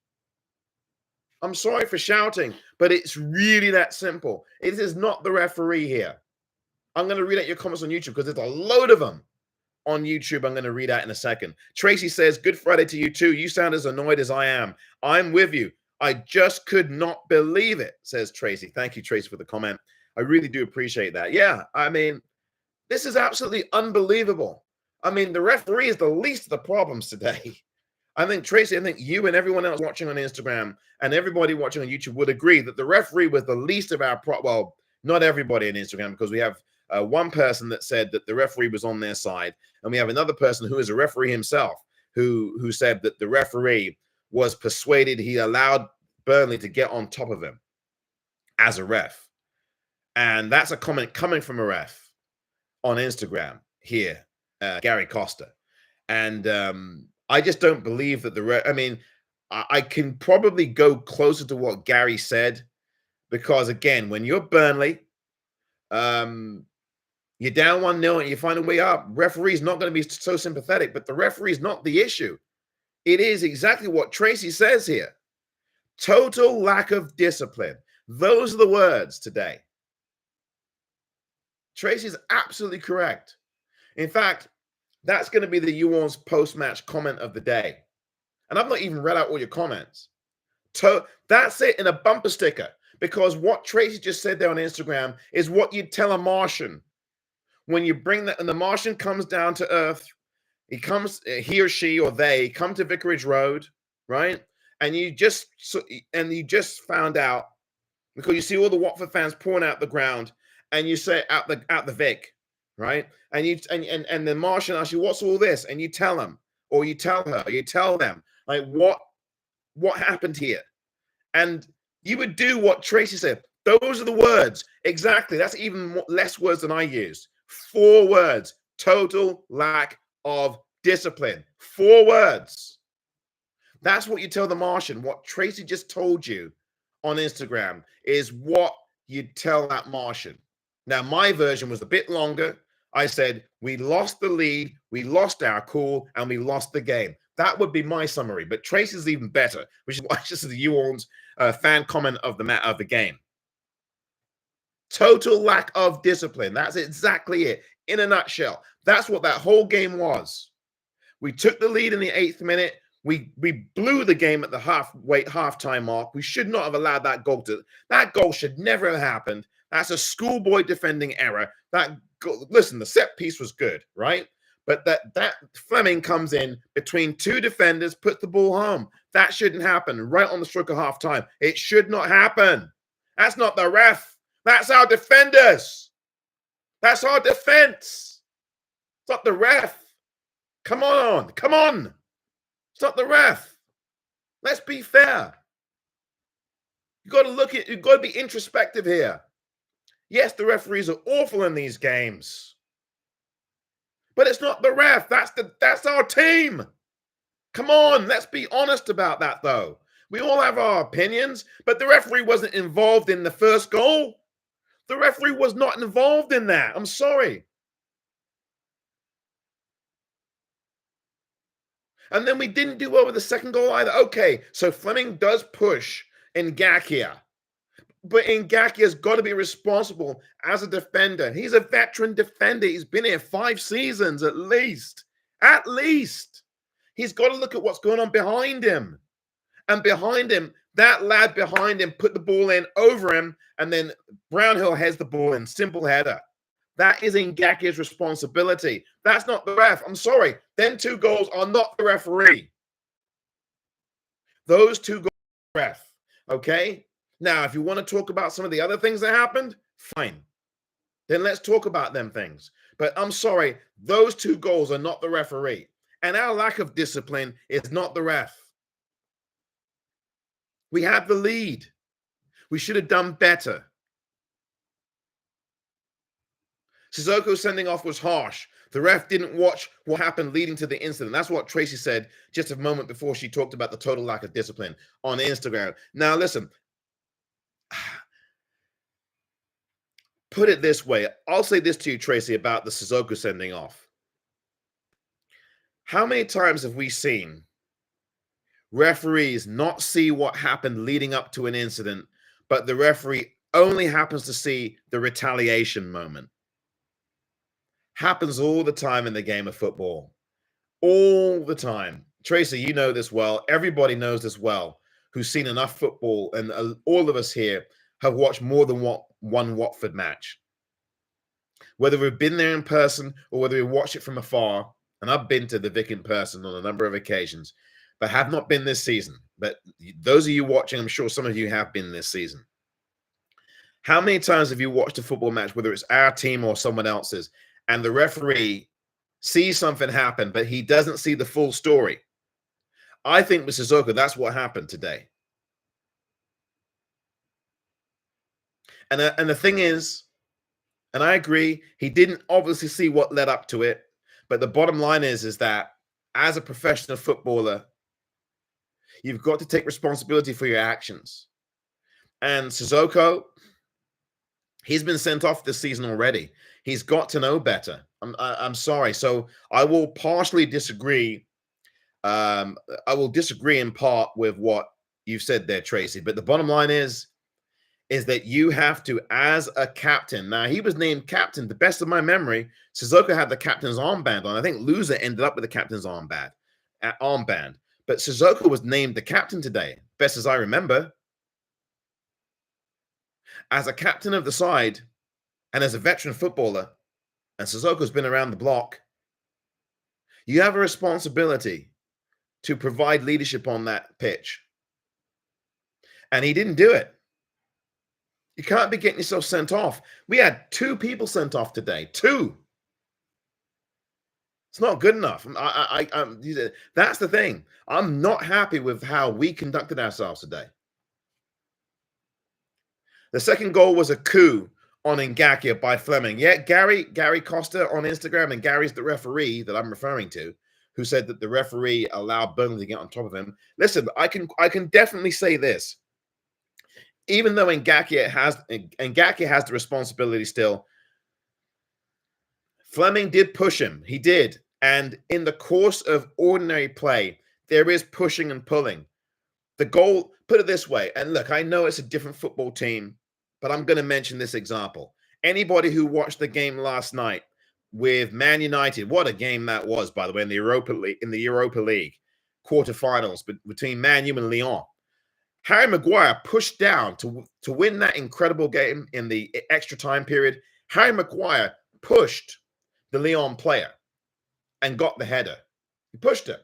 I'm sorry for shouting, but it's really that simple. It is not the referee here. I'm going to read out your comments on YouTube because there's a load of them on YouTube. I'm going to read out in a second. Tracy says, good Friday to you too. You sound as annoyed as I am. I'm with you. I just could not believe it, says Tracy. Thank you, Tracy, for the comment. I really do appreciate that. Yeah, I mean, this is absolutely unbelievable. I mean, the referee is the least of the problems today. I think, Tracy, I think you and everyone else watching on Instagram and everybody watching on YouTube would agree that the referee was the least of our well, not everybody on Instagram, because we have one person that said that the referee was on their side, and we have another person who is a referee himself who said that the referee was persuaded. He allowed Burnley to get on top of him as a ref. And that's a comment coming from a ref on Instagram here, Gary Costa. And I just don't believe that I mean, I can probably go closer to what Gary said, because again, when you're Burnley, you're down 1-0 and you find a way up. Referee's not going to be so sympathetic, but the referee's not the issue. It is exactly what Tracy says here. Total lack of discipline. Those are the words today. Tracy's absolutely correct. In fact, that's going to be the You ORNS post-match comment of the day. And I've not even read out all your comments. That's it in a bumper sticker, because what Tracy just said there on Instagram is what you'd tell a Martian. When you bring that, and the Martian comes down to Earth, he or she or they come to Vicarage Road, right? And you just found out, because you see all the Watford fans pouring out the ground, and you say out the Vic, right? And the Martian asks you, what's all this? And you tell him, or you tell her, or you tell them, like, what happened here? And you would do what Tracy said. Those are the words. Exactly. That's even less words than I used. 4 words. Total lack of discipline. 4 words. That's what you tell the Martian. What Tracy just told you on Instagram is what you tell that Martian. Now, my version was a bit longer. I said, we lost the lead, we lost our cool, and we lost the game. That would be my summary. But Tracy's even better, which is why this is the You ORNS fan comment of the game. Total lack of discipline. That's exactly it. In a nutshell, that's what that whole game was. We took the lead in the 8th minute. We blew the game at the halftime mark. We should not have allowed that goal that goal should never have happened. That's a schoolboy defending error. Listen, the set piece was good, right? But that Fleming comes in between 2 defenders, puts the ball home. That shouldn't happen right on the stroke of halftime. It should not happen. That's not the ref. That's our defenders. That's our defense. It's not the ref. Come on. Come on. It's not the ref. Let's be fair. You've got to be introspective here. Yes, the referees are awful in these games. But it's not the ref. That's our team. Come on, let's be honest about that, though. We all have our opinions, but the referee wasn't involved in the first goal. The referee was not involved in that. I'm sorry. And then we didn't do well with the second goal either. Okay, so Fleming does push Ngakia. But Ngakia's got to be responsible as a defender. He's a veteran defender. He's been here 5 seasons at least. At least. He's got to look at what's going on behind him. And behind him, that lad behind him put the ball in over him, and then Brownhill heads the ball in. Simple header. That is Ngakia's responsibility. That's not the ref. I'm sorry. Them 2 goals are not the referee. Those 2 goals are the ref. Okay? Now, if you want to talk about some of the other things that happened, fine. Then let's talk about them things. But I'm sorry, those 2 goals are not the referee. And our lack of discipline is not the ref. We had the lead. We should have done better. Sissoko sending off was harsh. The ref didn't watch what happened leading to the incident. That's what Tracy said just a moment before she talked about the total lack of discipline on Instagram. Now, listen. Put it this way. I'll say this to you, Tracy, about the Sissoko sending off. How many times have we seen referees not see what happened leading up to an incident, but the referee only happens to see the retaliation moment? Happens all the time in the game of football. All the time. Tracy, you know this well. Everybody knows this well who's seen enough football, and all of us here have watched more than one Watford match. Whether we've been there in person or whether we watch it from afar, and I've been to the Vic in person on a number of occasions, but have not been this season. But those of you watching, I'm sure some of you have been this season. How many times have you watched a football match, whether it's our team or someone else's, and the referee sees something happen, but he doesn't see the full story? I think with Sissoko, that's what happened today. And the thing is, and I agree, he didn't obviously see what led up to it. But the bottom line is that as a professional footballer, you've got to take responsibility for your actions. And Sissoko, he's been sent off this season already. He's got to know better. I'm sorry. So I will partially disagree. I will disagree in part with what you've said there, Tracy. But the bottom line is that you have to, as a captain. Now, he was named captain. The best of my memory, Sissoko had the captain's armband on. I think Loser ended up with the captain's armband. But Sissoko was named the captain today, best as I remember. As a captain of the side and as a veteran footballer, and Sissoko's been around the block, you have a responsibility to provide leadership on that pitch. And he didn't do it. You can't be getting yourself sent off. We had 2 people sent off today. 2. It's not good enough. That's the thing. I'm not happy with how we conducted ourselves today. The second goal was a coup on Ngakia by Fleming. Yeah, Gary Costa on Instagram, and Gary's the referee that I'm referring to, who said that the referee allowed Burnley to get on top of him. Listen, I can definitely say this. Even though Ngakia has the responsibility still, Fleming did push him. He did. And in the course of ordinary play, there is pushing and pulling. The goal, put it this way, and look, I know it's a different football team, but I'm going to mention this example. Anybody who watched the game last night with Man United, what a game that was, by the way, in the Europa League quarterfinals between Man U and Lyon. Harry Maguire pushed down to win that incredible game in the extra time period. Harry Maguire pushed the Lyon player and got the header. He pushed him.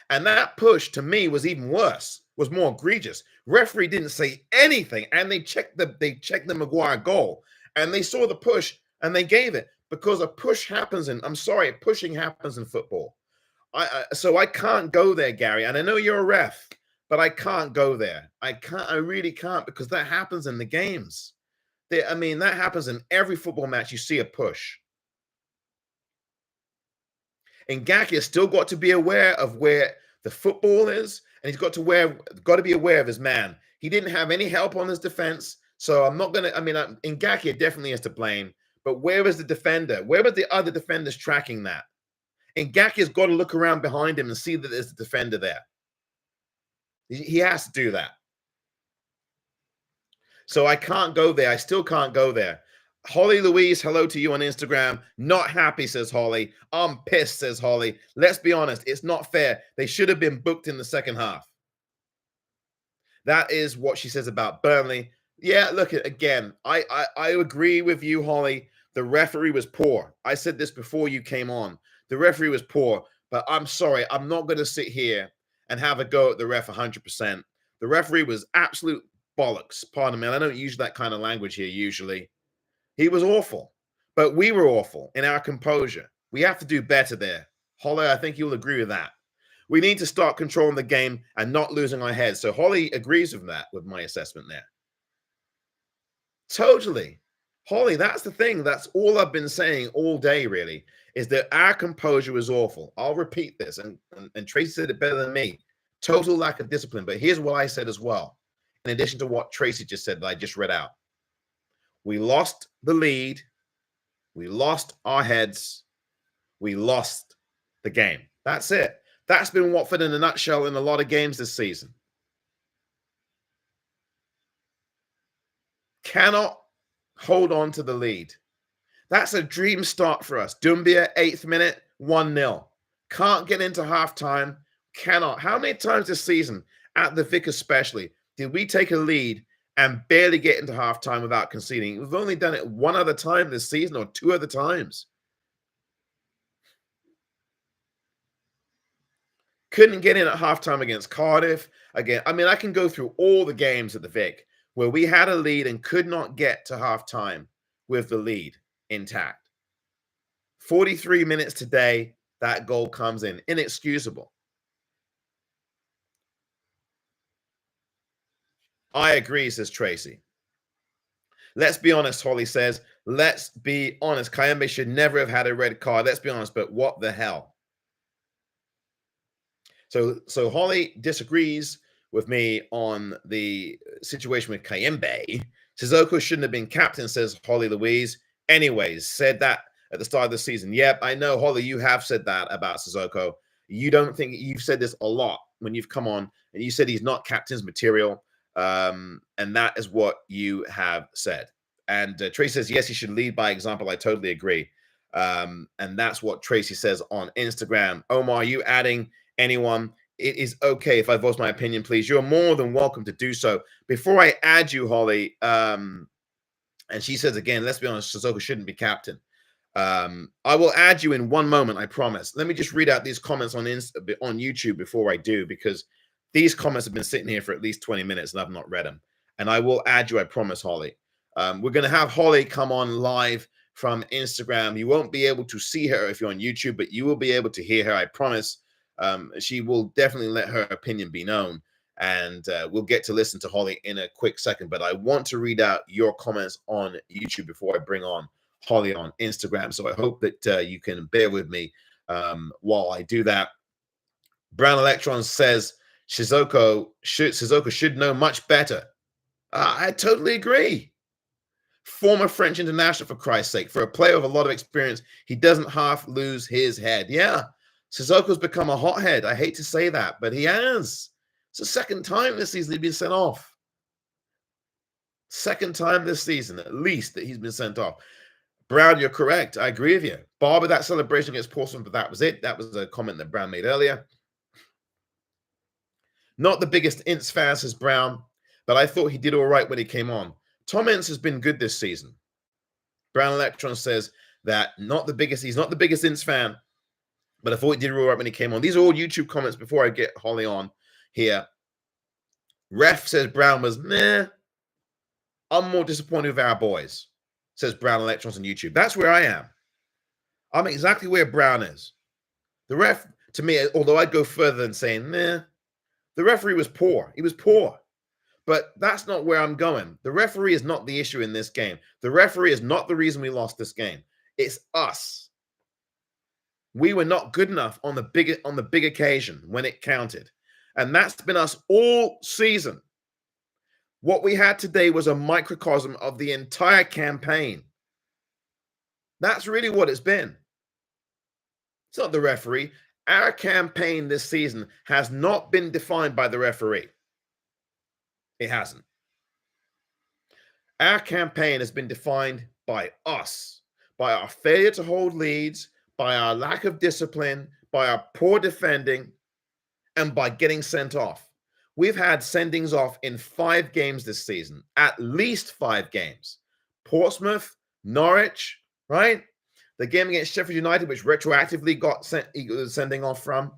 And that push, to me, was even worse, was more egregious. Referee didn't say anything, and they checked the Maguire goal, and they saw the push, And they gave it because a push happens pushing happens in football. So I can't go there, Gary. And I know you're a ref, but I can't go there. I really can't, because that happens in the games. That happens in every football match. You see a push. And Gaki has still got to be aware of where the football is, and he's got to be aware of his man. He didn't have any help on his defense, so I'm not gonna. Ngaki definitely is to blame, but where is the defender? Where were the other defenders tracking that? Ngaki has got to look around behind him and see that there's a defender there. He has to do that. So I can't go there. I still can't go there. Holly Louise, hello to you on Instagram. Not happy, says Holly. I'm pissed, says Holly. Let's be honest, it's not fair. They should have been booked in the second half. That is what she says about Burnley. Yeah, look, again, I agree with you, Holly. The referee was poor. I said this before you came on. The referee was poor, but I'm sorry. I'm not going to sit here and have a go at the ref 100%. The referee was absolute bollocks. Pardon me. I don't use that kind of language here usually. He was awful, but we were awful in our composure. We have to do better there. Holly, I think you'll agree with that. We need to start controlling the game and not losing our heads. So Holly agrees with that, with my assessment there. Totally. Holly, that's the thing. That's all I've been saying all day, really, is that our composure was awful. I'll repeat this, and Tracy said it better than me. Total lack of discipline. But here's what I said as well, in addition to what Tracy just said that I just read out. We lost the lead. We lost our heads. We lost the game. That's it. That's been Watford in a nutshell in a lot of games this season. Cannot hold on to the lead. That's a dream start for us. Doumbia, 8th minute, 1-0. Can't get into halftime. Cannot. How many times this season, at the Vic especially, did we take a lead and barely get into halftime without conceding? We've only done it one other time this season, or two other times. Couldn't get in at halftime against Cardiff. Again, I can go through all the games at the Vic where we had a lead and could not get to halftime with the lead intact. 43 minutes today, that goal comes in. Inexcusable. I agree, says Tracy. Let's be honest, Holly says. Let's be honest. Kayembe should never have had a red card. Let's be honest, but what the hell? So Holly disagrees with me on the situation with Kayembe. Sissoko shouldn't have been captain, says Holly Louise. Anyways, said that at the start of the season. Yep, I know, Holly, you have said that about Sissoko. You don't think you've said this a lot when you've come on, and you said he's not captain's material. And that is what you have said. And Tracy says, yes, he should lead by example. I totally agree. And that's what Tracy says on Instagram. Omar, are you adding anyone? It is okay if I voice my opinion, please. You're more than welcome to do so. Before I add you, Holly, and she says again, let's be honest, Sissoko shouldn't be captain. I will add you in one moment, I promise. Let me just read out these comments on YouTube before I do, because these comments have been sitting here for at least 20 minutes and I've not read them. And I will add you, I promise, Holly. We're going to have Holly come on live from Instagram. You won't be able to see her if you're on YouTube, but you will be able to hear her, I promise. She will definitely let her opinion be known. And we'll get to listen to Holly in a quick second. But I want to read out your comments on YouTube before I bring on Holly on Instagram. So I hope that you can bear with me while I do that. Brown Electron says Sissoko should know much better. I totally agree. Former French international, for Christ's sake. For a player with a lot of experience, he doesn't half lose his head. Yeah, Sissoko's become a hothead. I hate to say that, but he has. It's the second time this season he's been sent off. Second time this season, at least, that he's been sent off. Brown, you're correct. I agree with you. Barber, that celebration against Portsmouth, but that was it. That was a comment that Brown made earlier. Not the biggest Ince fan, says Brown, but I thought he did all right when he came on. Tom Ince has been good this season. Brown Electron says that he's not the biggest Ince fan, but I thought he did all right when he came on. These are all YouTube comments before I get Holly on here. Ref says Brown was meh. I'm more disappointed with our boys. says Brown Electrons on YouTube. That's where I am. I'm exactly where Brown is. The ref, to me, although I'd go further than saying, nah, the referee was poor. He was poor. But that's not where I'm going. The referee is not the issue in this game. The referee is not the reason we lost this game. It's us. We were not good enough on the big occasion when it counted. And that's been us all season. What we had today was a microcosm of the entire campaign. That's really what it's been. It's not the referee. Our campaign this season has not been defined by the referee. It hasn't. Our campaign has been defined by us, by our failure to hold leads, by our lack of discipline, by our poor defending, and by getting sent off. We've had sendings off in 5 games this season, at least 5 games. Portsmouth, Norwich, right? The game against Sheffield United, which retroactively got sending off from,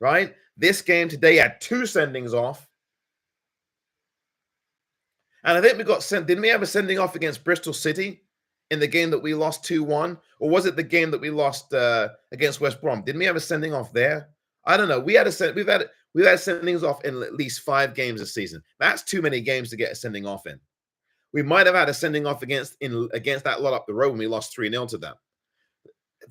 right? This game today had 2 sendings off. And I think we got sent. Didn't we have a sending off against Bristol City in the game that we lost 2-1? Or was it the game that we lost against West Brom? Didn't we have a sending off there? I don't know. We've had sendings off in at least 5 games this season. That's too many games to get a sending off in. We might have had a sending off against that lot up the road when we lost 3-0 to them.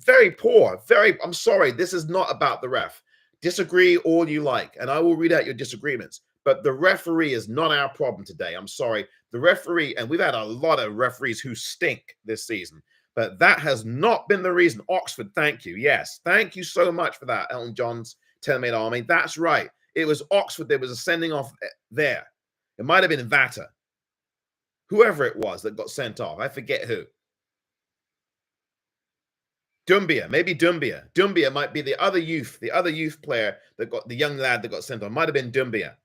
Very poor. I'm sorry. This is not about the ref. Disagree all you like, and I will read out your disagreements. But the referee is not our problem today. I'm sorry. The referee, and we've had a lot of referees who stink this season, but that has not been the reason. Oxford, thank you. Yes, thank you so much for that, Elton John's Telemate Army. That's right. It was Oxford. There was a sending off there. It might have been Vata. Whoever it was that got sent off. I forget who. Dumbia, maybe Dumbia. Dumbia might be the other youth player that got the young lad that got sent off. Might have been Dumbia.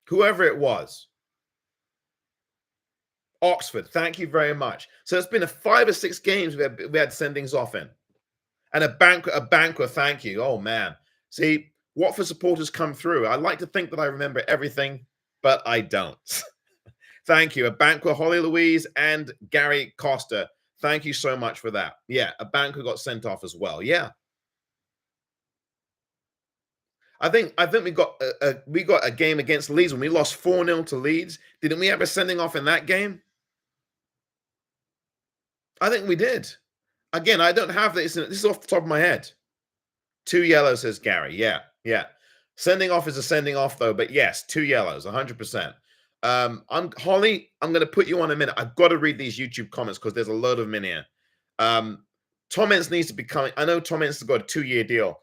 Whoever it was. Oxford, thank you very much. So it's been a 5 or 6 games we had sendings off in. And a banquer, thank you. Oh, man. See, Watford supporters come through. I like to think that I remember everything, but I don't. Thank you. A banquer, Holly Louise and Gary Costa. Thank you so much for that. Yeah, a banquer got sent off as well. Yeah. I think we got a game against Leeds when we lost 4-0 to Leeds. Didn't we have a sending off in that game? I think we did. Again, I don't have this. This is off the top of my head. 2 yellows, says Gary. Yeah. Sending off is a sending off, though. But yes, 2 yellows, 100%. Holly, I'm going to put you on a minute. I've got to read these YouTube comments because there's a load of them in here. Tom Ince needs to be coming. I know Tom Ince has got a 2-year deal.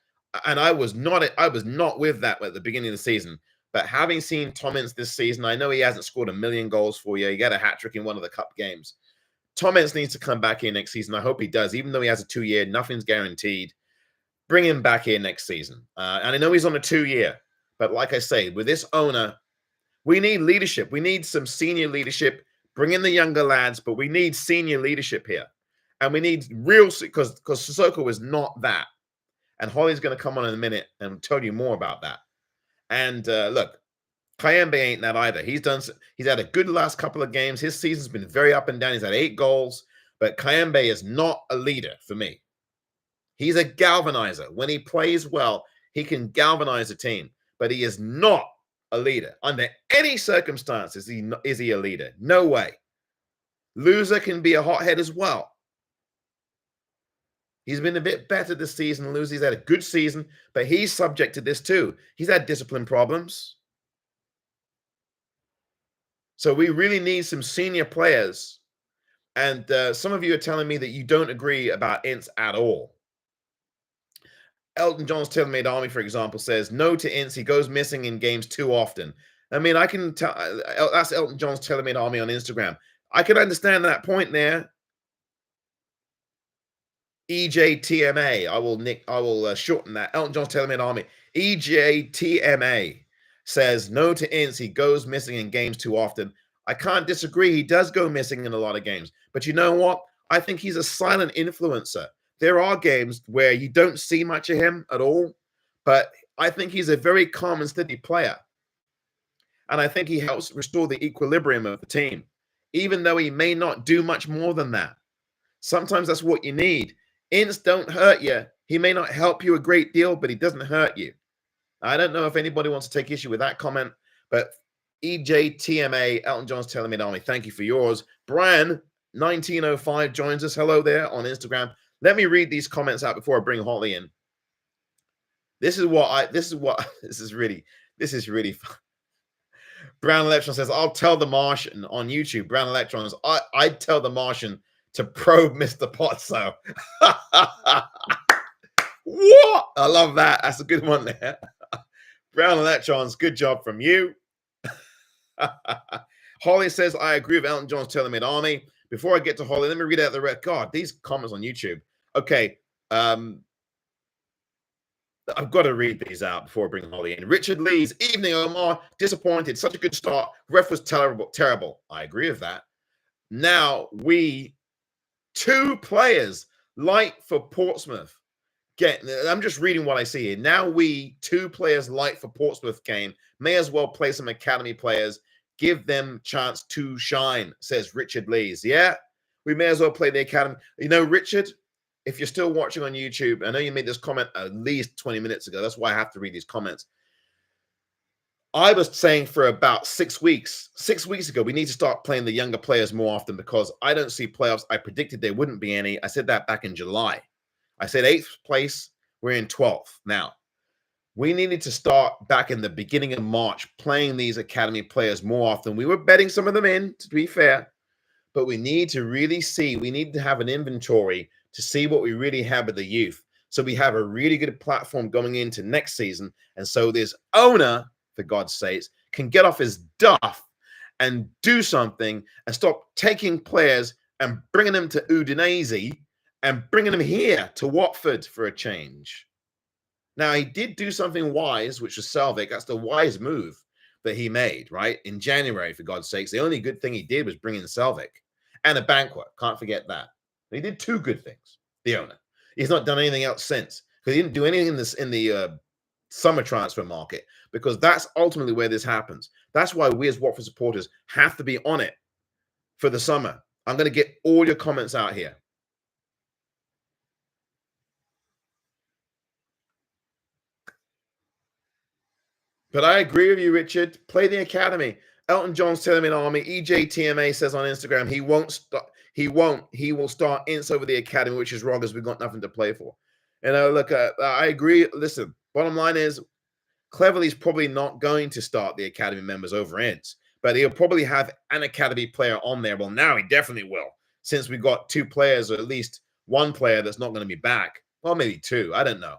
And I was not with that at the beginning of the season. But having seen Tom Ince this season, I know he hasn't scored 1,000,000 goals for you. He got a hat-trick in one of the cup games. Tom Ince needs to come back here next season. I hope he does. Even though he has a 2-year, nothing's guaranteed. Bring him back here next season. And I know he's on a 2-year. But like I say, with this owner, we need leadership. We need some senior leadership. Bring in the younger lads, but we need senior leadership here. And we need real, because Sissoko is not that. And Holly's going to come on in a minute and tell you more about that. And look, Kayembe ain't that either. He's had a good last couple of games. His season's been very up and down. He's had 8 goals, but Kayembe is not a leader for me. He's a galvanizer. When he plays well, he can galvanize a team, but he is not a leader. Under any circumstances, is he a leader? No way. Loser can be a hothead as well. He's been a bit better this season. He's had a good season, but he's subject to this too. He's had discipline problems. So we really need some senior players. And some of you are telling me that you don't agree about Ince at all. Elton John's Tailor-Made Army, for example, says, no to Ince. He goes missing in games too often. I mean, I can tell. That's Elton John's Tailor-Made Army on Instagram. I can understand that point there. EJTMA. I will shorten that. Elton John's Tailor-Made Army. EJTMA says no to Ince. He goes missing in games too often. I can't disagree. He does go missing in a lot of games. But you know what? I think he's a silent influencer. There are games where you don't see much of him at all, but I think he's a very calm and steady player. And I think he helps restore the equilibrium of the team. even though he may not do much more than that. Sometimes that's what you need. Ints don't hurt you. He may not help you a great deal, but he doesn't hurt you. I don't know if anybody wants to take issue with that comment, but EJTMA, Elton John's telling me, Army, thank you for yours. Brian, 1905 joins us. Hello there on Instagram. Let me read these comments out before I bring Holly in. This is really fun. Brown Electron says, I'll tell the Martian on YouTube. Brown Electrons, I'd tell the Martian to probe Mr. Potso. What? I love that. That's a good one there. Brown Electrons, good job from you. Holly says, I agree with Elton John's telling me Army. Before I get to Holly, let me read out the red. God, these comments on YouTube. Okay. I've got to read these out before I bring Holly in. Richard Lee's evening, Omar. Disappointed. Such a good start. Ref was terrible. I agree with that. Now two players light for Portsmouth. I'm just reading what I see here. Now two players light for Portsmouth game. May as well play some academy players. Give them chance to shine, says Richard Lees. Yeah, we may as well play the academy. You know, Richard, if you're still watching on YouTube, I know you made this comment at least 20 minutes ago. That's why I have to read these comments. I was saying for about 6 weeks ago, we need to start playing the younger players more often because I don't see playoffs. I predicted there wouldn't be any. I said that back in July. I said 8th place. We're in 12th. Now, we needed to start back in the beginning of March playing these academy players more often. We were betting some of them in, to be fair, but we need to really see. We need to have an inventory to see what we really have with the youth. So we have a really good platform going into next season. And so this owner, for God's sakes, can get off his duff and do something and stop taking players and bringing them to Udinese and bringing them here to Watford for a change. Now, he did do something wise, which was Selvik. That's the wise move that he made, right? In January, for God's sakes. The only good thing he did was bring in Selvik and a banquet. Can't forget that. He did two good things, the owner. He's not done anything else since because he didn't do anything in the summer transfer market because that's ultimately where this happens. That's why we as Watford supporters have to be on it for the summer. I'm going to get all your comments out here. But I agree with you, Richard. Play the academy. Elton John's telling me an Army. EJTMA says on Instagram he won't start. He won't. He will start Ints over the academy, which is wrong as we've got nothing to play for. You know, look, I agree. Listen, bottom line is Cleverly's probably not going to start the academy members over Ints, but he'll probably have an academy player on there. Well, now he definitely will, since we've got two players or at least one player that's not going to be back. Well, maybe two. I don't know.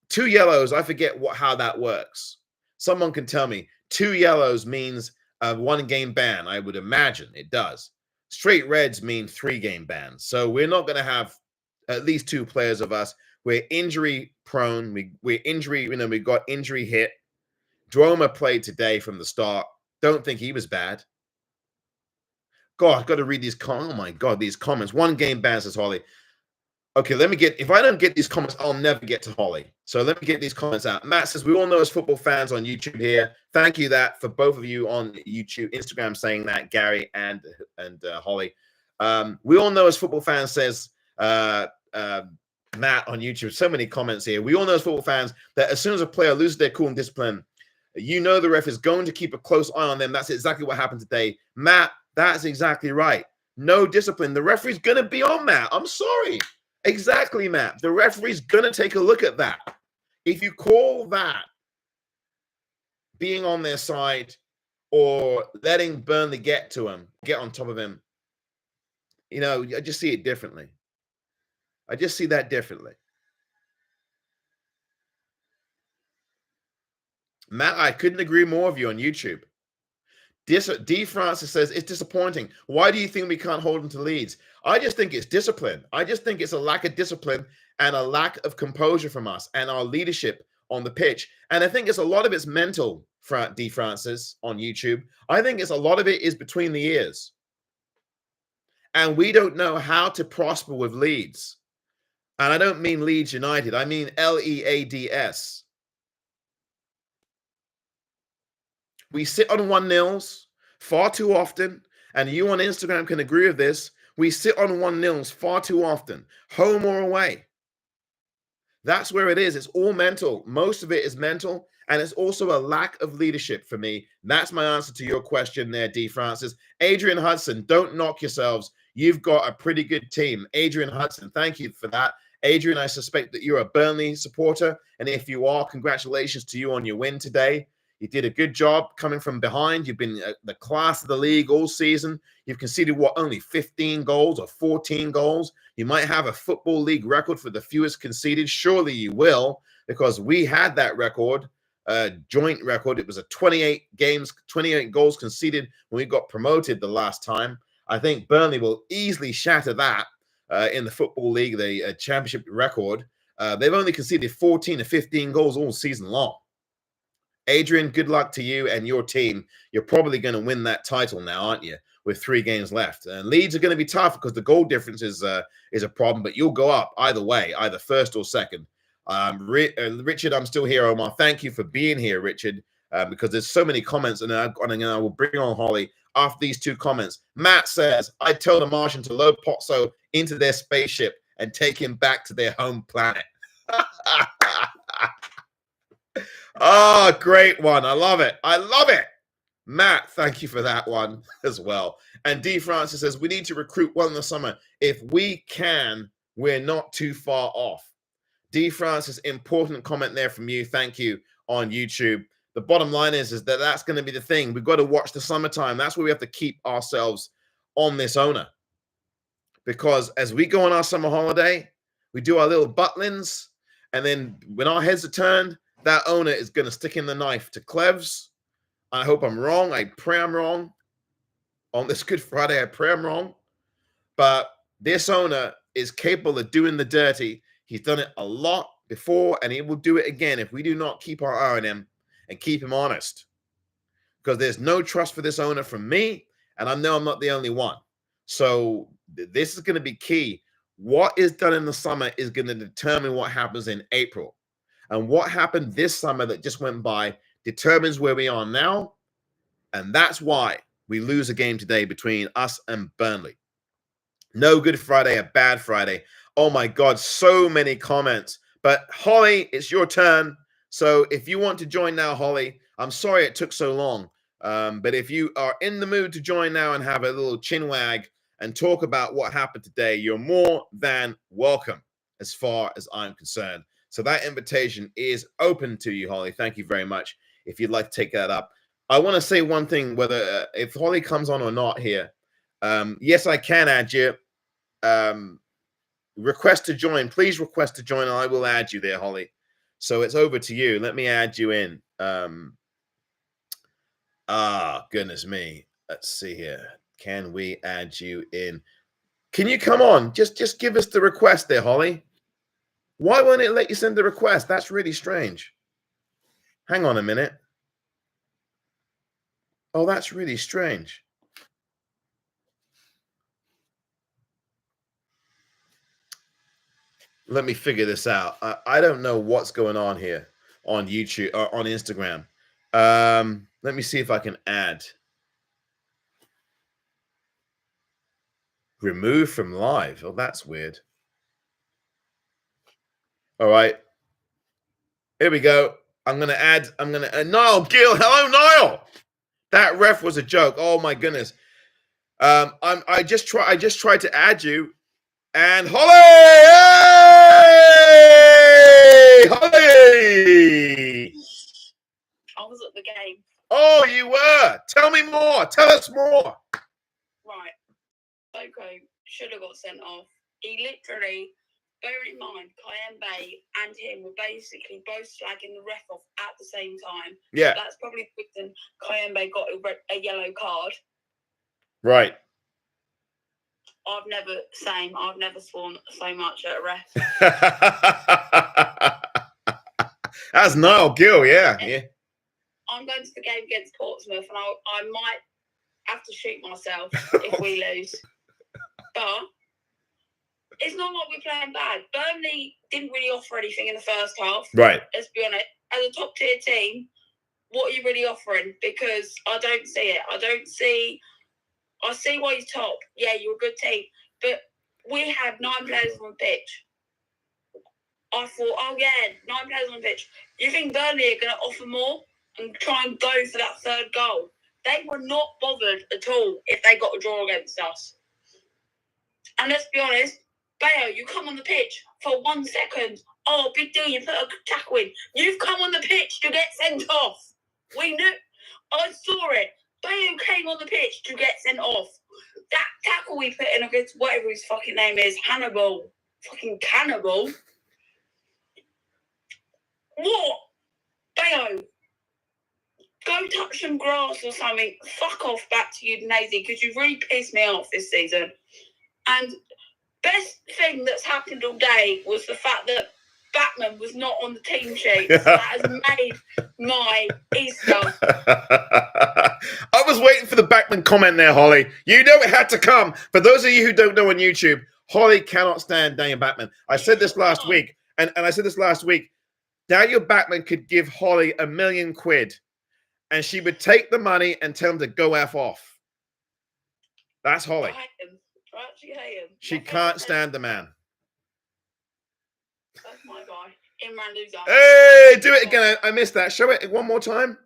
2 yellows. I forget how that works. Someone can tell me 2 yellows means a 1-game ban. I would imagine it does. Straight reds mean 3-game bans. So we're not going to have at least 2 players of us. We're injury prone. We're injury, we got injury hit. Droma played today from the start. Don't think he was bad. God, I've got to read these. Oh my God, these comments. 1-game ban, says Holly. Okay, if I don't get these comments, I'll never get to Holly. So let me get these comments out. Matt says, we all know as football fans on YouTube here. Thank you for both of you on YouTube, Instagram saying that, Gary and Holly. We all know as football fans, says Matt on YouTube. So many comments here. We all know as football fans that as soon as a player loses their cool and discipline, you know the ref is going to keep a close eye on them. That's exactly what happened today. Matt, that's exactly right. No discipline. The referee's going to be on that. I'm sorry. Exactly, Matt. The referee's going to take a look at that. If you call that being on their side or letting Burnley get on top of him, I just see it differently. I just see that differently. Matt, I couldn't agree more with you on YouTube. D. Francis says, it's disappointing. Why do you think we can't hold them to leads? I just think it's discipline. I just think it's a lack of discipline and a lack of composure from us and our leadership on the pitch. And I think a lot of it's mental, D. Francis, on YouTube. I think a lot of it is between the ears. And we don't know how to prosper with Leeds. And I don't mean Leeds United. I mean Leads. We sit on 1-0s far too often, And you on Instagram can agree with this. We sit on 1-0s far too often, home or away. That's where it is. It's all mental. Most of it is mental. And it's also a lack of leadership for me. That's my answer to your question there, D. Francis. Adrian Hudson, don't knock yourselves. You've got a pretty good team. Adrian Hudson, thank you for that. Adrian, I suspect that you're a Burnley supporter. And if you are, congratulations to you on your win today. You did a good job coming from behind. You've been the class of the league all season. You've conceded, what, only 15 goals or 14 goals? You might have a Football League record for the fewest conceded. Surely you will, because we had that record, joint record. It was a 28 goals conceded when we got promoted the last time. I think Burnley will easily shatter that in the Football League, the championship record. They've only conceded 14 to 15 goals all season long. Adrian, good luck to you and your team. You're probably going to win that title now, aren't you? With 3 games left. And Leeds are going to be tough because the goal difference is a problem, but you'll go up either way, either first or second. Richard, I'm still here, Omar. Thank you for being here, Richard, because there's so many comments, and I will bring on Holly after these 2 comments. Matt says, I'd tell the Martian to load Pozzo into their spaceship and take him back to their home planet. Oh, great one. I love it. I love it. Matt, thank you for that one as well. And D. Francis says, we need to recruit well in the summer. If we can, we're not too far off. D. Francis, important comment there from you. Thank you on YouTube. The bottom line is that that's going to be the thing. We've got to watch the summertime. That's where we have to keep ourselves on this owner. Because as we go on our summer holiday, we do our little butlins. And then when our heads are turned, that owner is going to stick in the knife to Clevs. I hope I'm wrong. I pray I'm wrong. On this Good Friday, I pray I'm wrong. But this owner is capable of doing the dirty. He's done it a lot before, and he will do it again if we do not keep our eye on him and keep him honest. Because there's no trust for this owner from me, and I know I'm not the only one. So this is going to be key. What is done in the summer is going to determine what happens in April. And what happened this summer that just went by determines where we are now. And that's why we lose a game today between us and Burnley. No Good Friday, a bad Friday. Oh my God, so many comments. But Holly, it's your turn. So if you want to join now, Holly, I'm sorry it took so long. But if you are in the mood to join now and have a little chin wag and talk about what happened today, you're more than welcome as far as I'm concerned. So that invitation is open to you, Holly. Thank you very much. If you'd like to take that up. I want to say one thing, whether if Holly comes on or not here. Yes, I can add you. Request to join. Please request to join, and I will add you there, Holly. So it's over to you. Let me add you in. Goodness me. Let's see here. Can we add you in? Can you come on? Just give us the request there, Holly. Why won't it let you send the request? That's really strange. Hang on a minute. Oh, that's really strange. Let me figure this out. I don't know what's going on here on YouTube or on Instagram. Let me see if I can add. Remove from live. Oh, that's weird. All right. Here we go. I'm going to add. Niall Gill. Hello, Niall. That ref was a joke. Oh my goodness. I just tried to add you. And Holly! Hey! Holly! I was at the game. Oh, you were. Tell me more. Tell us more. Right. Soko should have got sent off. He literally, bearing in mind, Kayembe and him were basically both slagging the ref off at the same time. Yeah. That's probably the reason Kayembe got a yellow card. Right. I've never sworn so much at a ref. That's Niall Gill, yeah. I'm going to the game against Portsmouth, and I might have to shoot myself if we lose. But it's not like we're playing bad. Burnley didn't really offer anything in the first half. Right. Let's be honest. As a top-tier team, what are you really offering? Because I don't see it. I don't see I see why he's top. Yeah, you're a good team. But we had 9 players on the pitch. I thought, oh yeah, 9 players on the pitch. You think Burnley are going to offer more and try and go for that third goal? They were not bothered at all if they got a draw against us. And let's be honest, Bayo, you come on the pitch for 1 second. Oh, big deal, you put a tackle in. You've come on the pitch to get sent off. We knew. I saw it. Bayo came on the pitch to get sent off. That tackle we put in against whatever his fucking name is, Hannibal. Fucking cannibal. What? Bayo, go touch some grass or something. Fuck off back to Udinese because you've really pissed me off this season. And best thing that's happened all day was the fact that Batman was not on the team sheet. So that has made my Easter. I was waiting for the Backman comment there, Holly. You know it had to come. For those of you who don't know on YouTube, Holly cannot stand Daniel Backman. I said this last week, and I said this last week. Daniel Backman could give Holly £1 million, and she would take the money and tell him to go F off. That's Holly. I hate him. I actually hate him. She can't stand the man. That's my guy. Imran loser. Hey, do it again. I missed that. Show it one more time.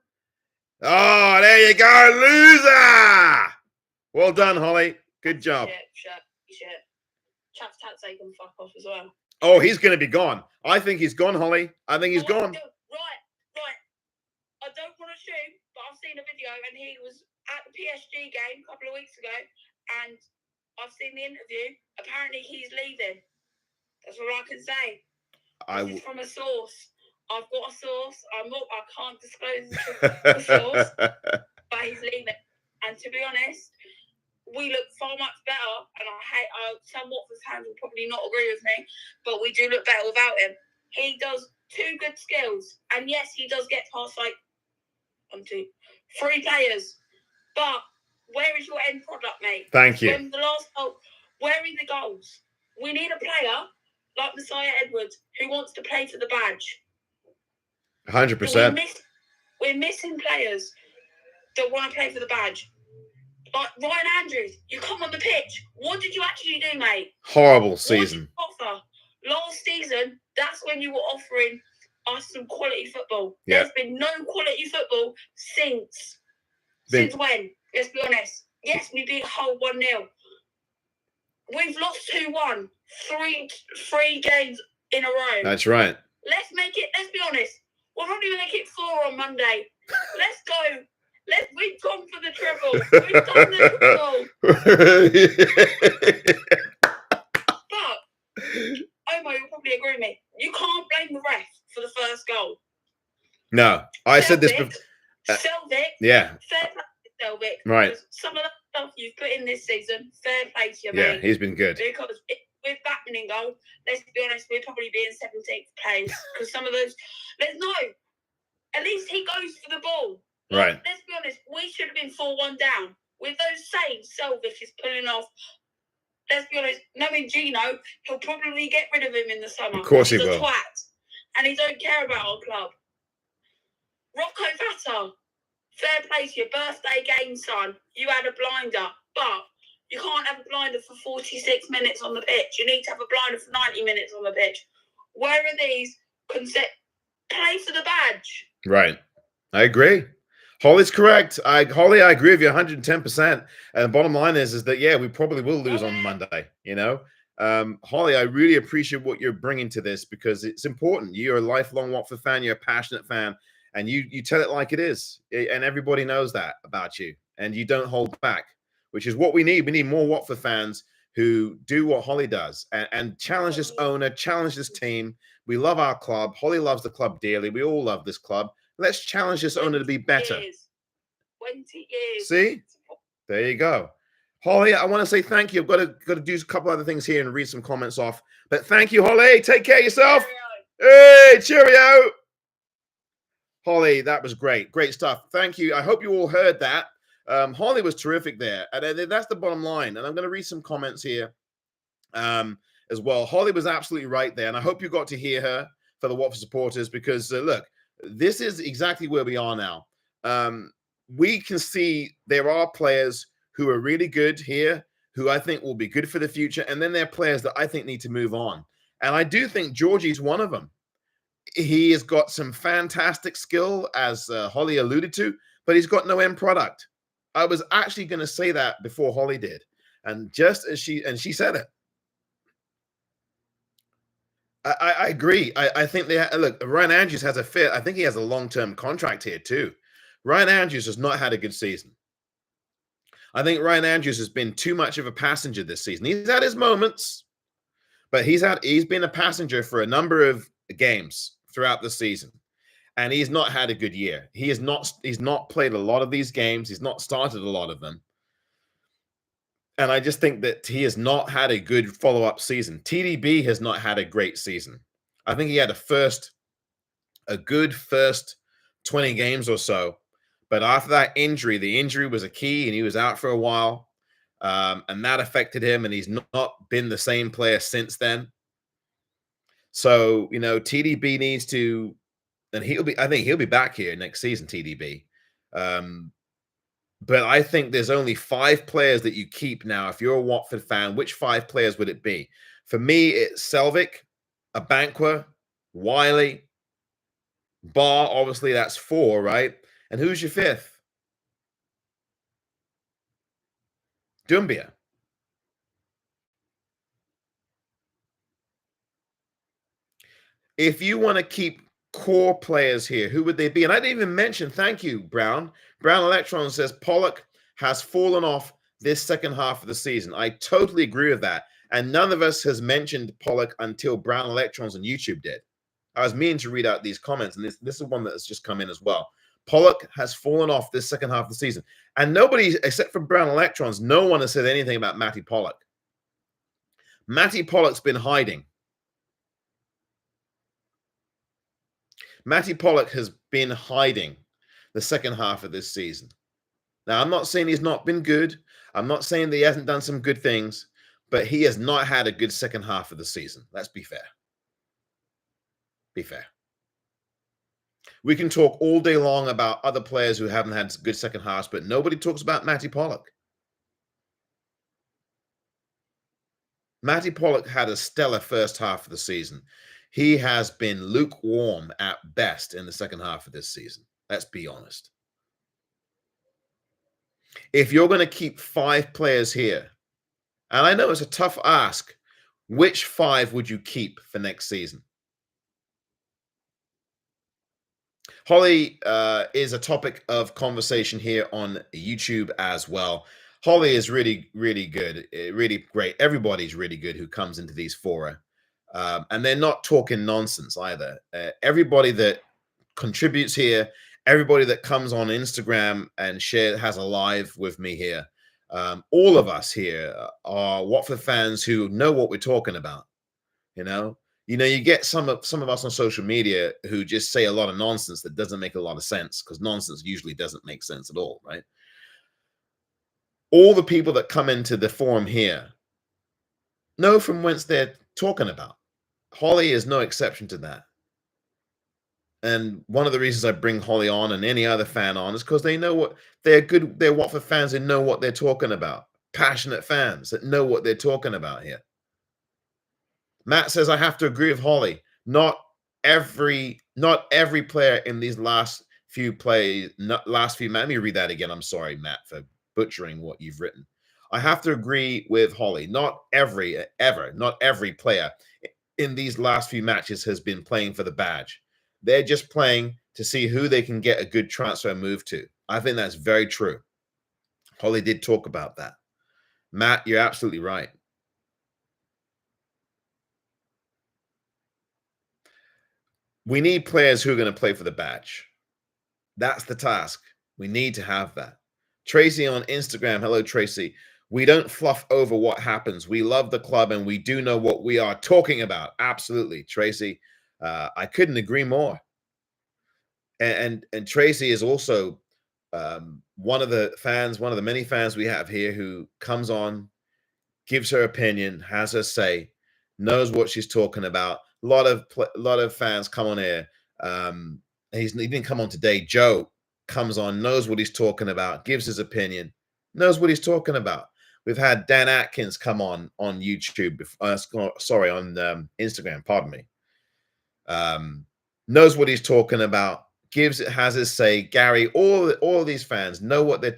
Oh, there you go. Loser. Well done, Holly. Good job. Shit. Chaps Tatsay can fuck off as well. Oh, he's going to be gone. I think he's gone, Holly. I think he's gone. Right. I don't want to shoot, but I've seen a video and he was at the PSG game a couple of weeks ago and I've seen the interview. Apparently he's leaving. That's all I can say. This is from a source. I've got a source. I can't disclose the source, but he's leaving. And to be honest, we look far much better. And some Watford fans will probably not agree with me, but we do look better without him. He does 2 good skills, and yes, he does get past like 1, 2, 3 players. But where is your end product, mate? Thank you. When the last goal, where are the goals? We need a player like Messiah Edwards who wants to play for the badge. 100%. We're missing players that want to play for the badge. Like Ryan Andrews, you come on the pitch. What did you actually do, mate? Horrible season. What did you offer? Last season, that's when you were offering us some quality football. Yeah. There's been no quality football since. Since when? Let's be honest. Yes, we beat Hull 1-0. We've lost 2-1. Three games in a row. That's right. Let's be honest. We'll probably make it 4 on Monday. Let's go. We've gone for the treble. We've done the treble. But, Omar, you'll probably agree with me. You can't blame the ref for the first goal. No, I said this before. Selvik. Yeah. Fair play to Selvik. Right. Some of the stuff you've put in this season, fair play to you, Yeah, mate. he's been good. Because with Batman in goal, let's be honest, we'd probably be in 17th place. Because some of those, at least he goes for the ball. Right. Let's be honest, we should have been 4-1 down. With those saves Selvik is pulling off, let's be honest, knowing Gino, he'll probably get rid of him in the summer. Of course he He's will. a twat. And he don't care about our club. Rocco Vata, fair play to your birthday game, son. You had a blinder, but you can't have a blinder for 46 minutes on the pitch. You need to have a blinder for 90 minutes on the pitch. Where are these? Play for the badge. Right. I agree. Holly's correct. Holly, I agree with you 110%. And the bottom line is that, yeah, we probably will lose on Monday, you know. Holly, I really appreciate what you're bringing to this because it's important. You're a lifelong Watford fan. You're a passionate fan. And you tell it like it is. And everybody knows that about you. And you don't hold back, which is what we need. We need more Watford fans who do what Holly does and challenge this owner, challenge this team. We love our club. Holly loves the club dearly. We all love this club. Let's challenge this owner to be better. 20 years. See? There you go. Holly, I want to say thank you. I've got to do a couple other things here and read some comments off. But thank you, Holly. Take care of yourself. Cheerio. Hey, cheerio. Holly, that was great. Great stuff. Thank you. I hope you all heard that. Holly was terrific there. And that's the bottom line. And I'm going to read some comments here as well. Holly was absolutely right there. And I hope you got to hear her for the Watford supporters because, look, this is exactly where we are now. We can see there are players who are really good here, who I think will be good for the future. And then there are players that I think need to move on. And I do think Georgie's one of them. He has got some fantastic skill, as Holly alluded to, but he's got no end product. I was actually going to say that before Holly did. And just as she said it. I agree. I think look, Ryan Andrews has a fit. I think he has a long-term contract here too. Ryan Andrews has not had a good season. I think Ryan Andrews has been too much of a passenger this season. He's had his moments, but he's been a passenger for a number of games throughout the season. And he's not had a good year. He's not played a lot of these games. He's not started a lot of them. And I just think that he has not had a good follow-up season. TDB has not had a great season. I think he had a good first 20 games or so. But after that injury, the injury was a key, and he was out for a while. And that affected him, and he's not been the same player since then. So, TDB needs to, and I think he'll be back here next season, TDB. But I think there's only 5 players that you keep now. If you're a Watford fan, which 5 players would it be? For me, it's Selvik, Abankwah, Wiley, Barr. Obviously, that's 4, right? And who's your 5th? Doumbia. If you want to keep core players here, who would they be? And I didn't even mention, thank you, Brown. Brown Electron says Pollock has fallen off this second half of the season. I totally agree with that. And none of us has mentioned Pollock until Brown Electrons on YouTube did. I was meaning to read out these comments, and this is one that has just come in as well. Pollock has fallen off this second half of the season. And nobody, except for Brown Electrons, no one has said anything about Matty Pollock. Matty Pollock's been hiding. Matty Pollock has been hiding the second half of this season. Now, I'm not saying he's not been good. I'm not saying that he hasn't done some good things, but he has not had a good second half of the season. Let's be fair. Be fair. We can talk all day long about other players who haven't had good second halves, but nobody talks about Matty Pollock. Matty Pollock had a stellar first half of the season. He has been lukewarm at best in the second half of this season. Let's be honest. If you're going to keep 5 players here, and I know it's a tough ask, which 5 would you keep for next season? Holly is a topic of conversation here on YouTube as well. Holly is really, really good, really great. Everybody's really good who comes into these fora. And they're not talking nonsense either. Everybody that contributes here, everybody that comes on Instagram and has a live with me here, all of us here are Watford fans who know what we're talking about. You get some of us on social media who just say a lot of nonsense that doesn't make a lot of sense, because nonsense usually doesn't make sense at all, right? All the people that come into the forum here know from whence they're talking about. Holly is no exception to that. And one of the reasons I bring Holly on and any other fan on is because they know what they're good. They're Watford fans and know what they're talking about. Passionate fans that know what they're talking about here. Matt says, I have to agree with Holly. Not every player in these last few let me read that again. I'm sorry, Matt, for butchering what you've written. I have to agree with Holly. Not every player in these last few matches has been playing for the badge. They're just playing to see who they can get a good transfer move to. I think that's very true. Holly did talk about that. Matt, you're absolutely right. We need players who are going to play for the badge. That's the task. We need to have that. Tracy on Instagram. Hello, Tracy. We don't fluff over what happens. We love the club and we do know what we are talking about. Absolutely, Tracy. I couldn't agree more. And Tracy is also one of the many fans we have here who comes on, gives her opinion, has her say, knows what she's talking about. A lot of fans come on here. He didn't come on today. Joe comes on, knows what he's talking about, gives his opinion. knows what he's talking about. We've had Dan Atkins come on YouTube, sorry, on Instagram, pardon me. Knows what he's talking about, has his say. Gary, all these fans know what they're.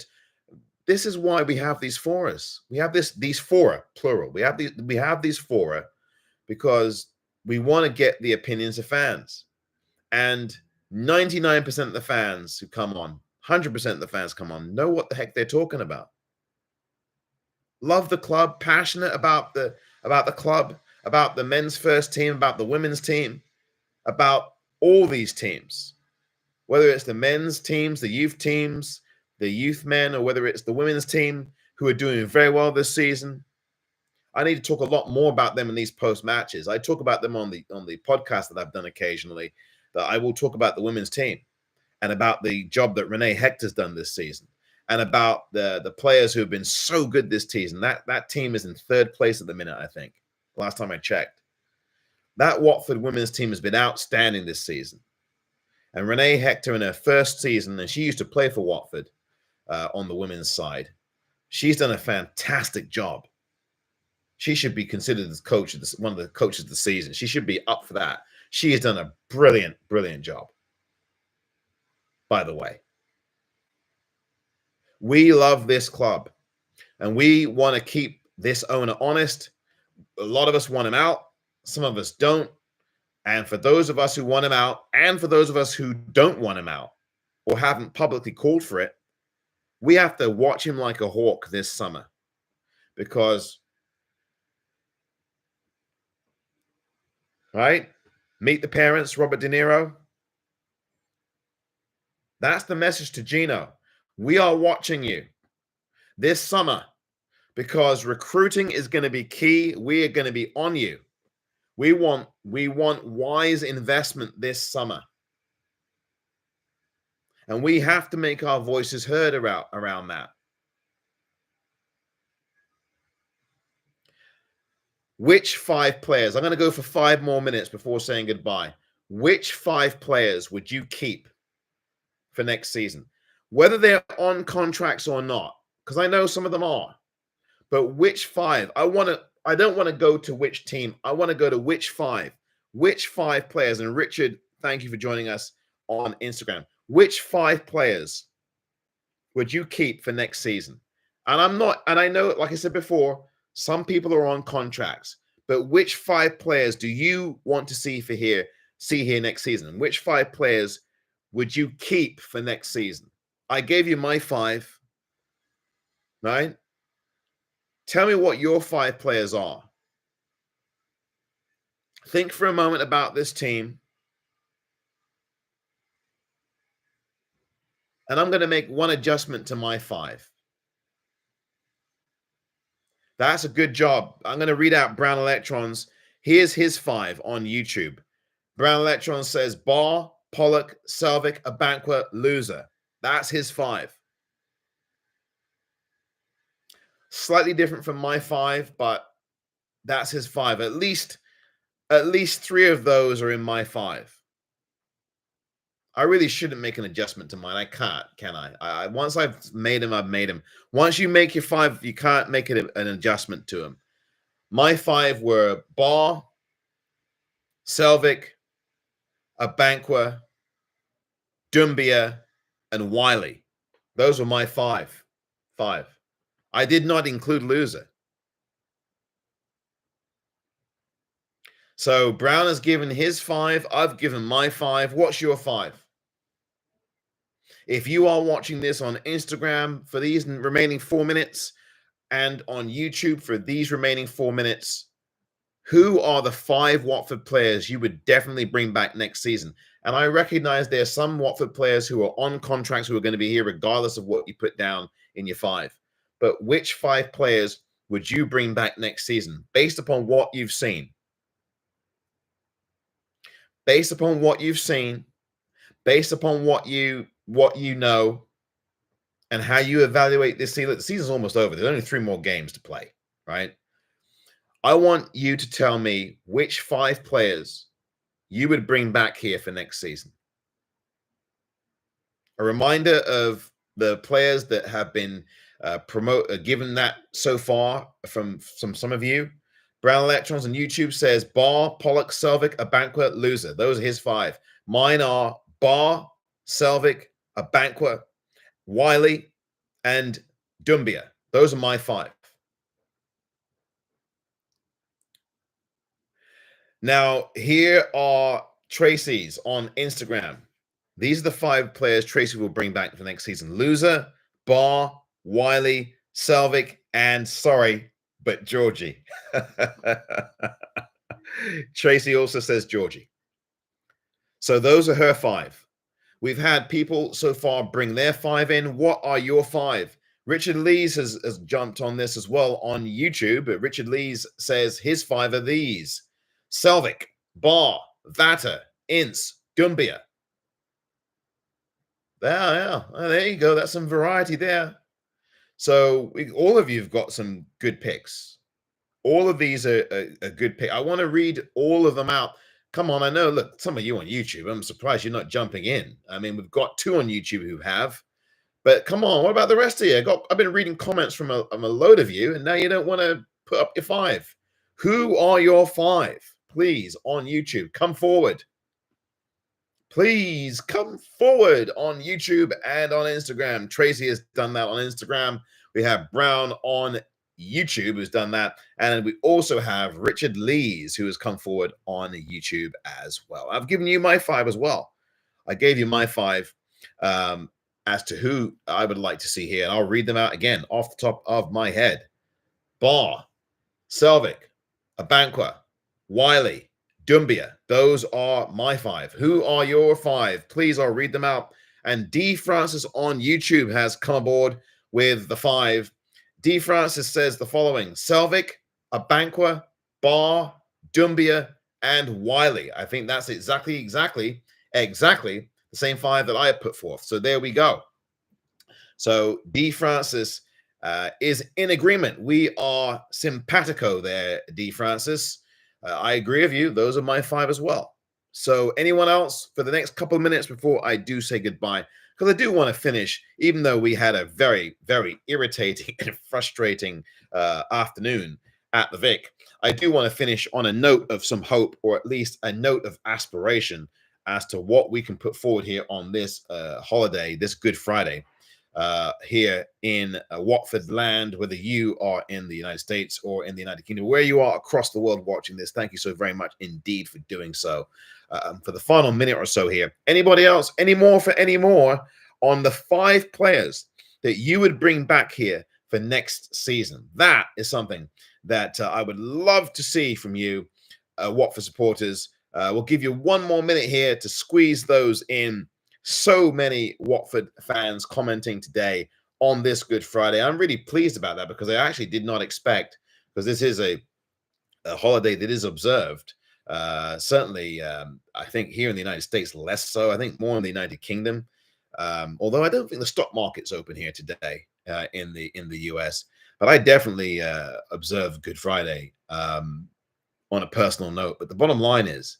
This is why we have these forums. We have these fora, plural. We have these fora because we want to get the opinions of fans. And 99% of the fans who come on, 100% of the fans come on, know what the heck they're talking about. Love the club, passionate about the club, about the men's first team, about the women's team, about all these teams, whether it's the men's teams, the youth teams, the youth men, or whether it's the women's team who are doing very well this season. I need to talk a lot more about them in these post matches. I talk about them on the podcast that I've done occasionally. That I will talk about the women's team and about the job that Renee Hector's done this season, and about the players who have been so good this season. That team is in third place at the minute, I think. Last time I checked. That Watford women's team has been outstanding this season. And Renee Hector in her first season, and she used to play for Watford on the women's side, she's done a fantastic job. She should be considered as one of the coaches of the season. She should be up for that. She has done a brilliant, brilliant job, by the way. We love this club, and we want to keep this owner honest. A lot of us want him out. Some of us don't. And for those of us who want him out, and for those of us who don't want him out or haven't publicly called for it, we have to watch him like a hawk this summer. Because, right? Meet the Parents, Robert De Niro. That's the message to Gino. We are watching you this summer because recruiting is going to be key. We are going to be on you. We want wise investment this summer. And we have to make our voices heard around that. Which 5 players? I'm going to go for 5 more minutes before saying goodbye. Which 5 players would you keep for next season? Whether they're on contracts or not, because I know some of them are. But which 5? I don't want to go to which team. I want to go to which 5. Which 5 players? And Richard, thank you for joining us on Instagram. Which 5 players would you keep for next season? And I know, like I said before, some people are on contracts, but which 5 players do you want to see here next season? Which 5 players would you keep for next season? I gave you my 5, right? Tell me what your 5 players are. Think for a moment about this team. And I'm going to make one adjustment to my 5. That's a good job. I'm going to read out Brown Electrons. Here's his 5 on YouTube. Brown Electron says, Barr, Pollock, Selvik, Abankwah, loser. That's his 5. Slightly different from my 5, but that's his 5. At least 3 of those are in my 5. I really shouldn't make an adjustment to mine. I can't, can I? Once I've made him, I've made him. Once you make your 5, you can't make it an adjustment to him. My 5 were Barr, Selvik, Abankwah, Dumbia, and Wiley. Those were my 5. I did not include loser. So Brown has given his 5. I've given my 5. What's your 5? If you are watching this on Instagram for these remaining 4 minutes and on YouTube for these remaining 4 minutes, who are the 5 Watford players you would definitely bring back next season? And I recognize there are some Watford players who are on contracts who are going to be here regardless of what you put down in your 5. But which 5 players would you bring back next season based upon what you've seen? Based upon what you've seen, based upon what you know, and how you evaluate this season. The season's almost over. There's only 3 more games to play, right? I want you to tell me which 5 players you would bring back here for next season. A reminder of the players that have been given that so far from some of you. Brown Electrons on YouTube says Barr, Pollock, Selvig, Abanqua, loser. Those are his 5. Mine are Barr, Selvig, Abanqua, Wiley, and Dumbia. Those are my 5. Now, here are Tracy's on Instagram. These are the 5 players Tracy will bring back for next season. Loser, Barr, Wiley, Selvig, and sorry, but Georgie. Tracy also says Georgie. So those are her 5. We've had people so far bring their 5 in. What are your 5? Richard Lees has jumped on this as well on YouTube. But Richard Lees says his 5 are these: Selvig, Barr, Vatter, Ince, Dumbia. There you go. That's some variety there. So all of you have got some good picks. All of these are a good pick. I want to read all of them out. Come on, I know. Look, some of you on YouTube, I'm surprised you're not jumping in. I mean, we've got 2 on YouTube who have, but come on, what about the rest of you? I've been reading comments from a load of you, and now you don't want to put up your 5. Who are your 5? Please, on YouTube, come forward. Please come forward on YouTube and on Instagram. Tracy has done that on Instagram. We have Brown on YouTube who's done that. And we also have Richard Lees who has come forward on YouTube as well. I've given you my 5 as well. I gave you my 5 as to who I would like to see here. And I'll read them out again off the top of my head. Barr, Selvig, Abanqua, Wiley, Dumbia. Those are my 5. Who are your 5? Please, I'll read them out. And D. Francis on YouTube has come aboard with the 5. D. Francis says the following: Selvig, Abanqua, Barr, Dumbia, and Wiley. I think that's exactly the same 5 that I have put forth. So there we go. So D. Francis is in agreement. We are simpatico there, D. Francis. I agree with you. Those are my 5 as well. So anyone else for the next couple of minutes before I do say goodbye? Because I do want to finish, even though we had a very, very irritating and frustrating afternoon at the Vic. I do want to finish on a note of some hope, or at least a note of aspiration as to what we can put forward here on this holiday, this Good Friday, here in Watford land, whether you are in the United States or in the United Kingdom, where you are across the world watching this. Thank you so very much indeed for doing so. For the final minute or so here, anybody else, any more on the 5 players that you would bring back here for next season? That is something that I would love to see from you, Watford supporters. We'll give you 1 more minute here to squeeze those in. So many Watford fans commenting today on this Good Friday. I'm really pleased about that, because I actually did not expect, because this is a holiday that is observed. Certainly, I think here in the United States, less so. I think more in the United Kingdom. Although I don't think the stock market's open here today in the US. But I definitely observe Good Friday on a personal note. But the bottom line is,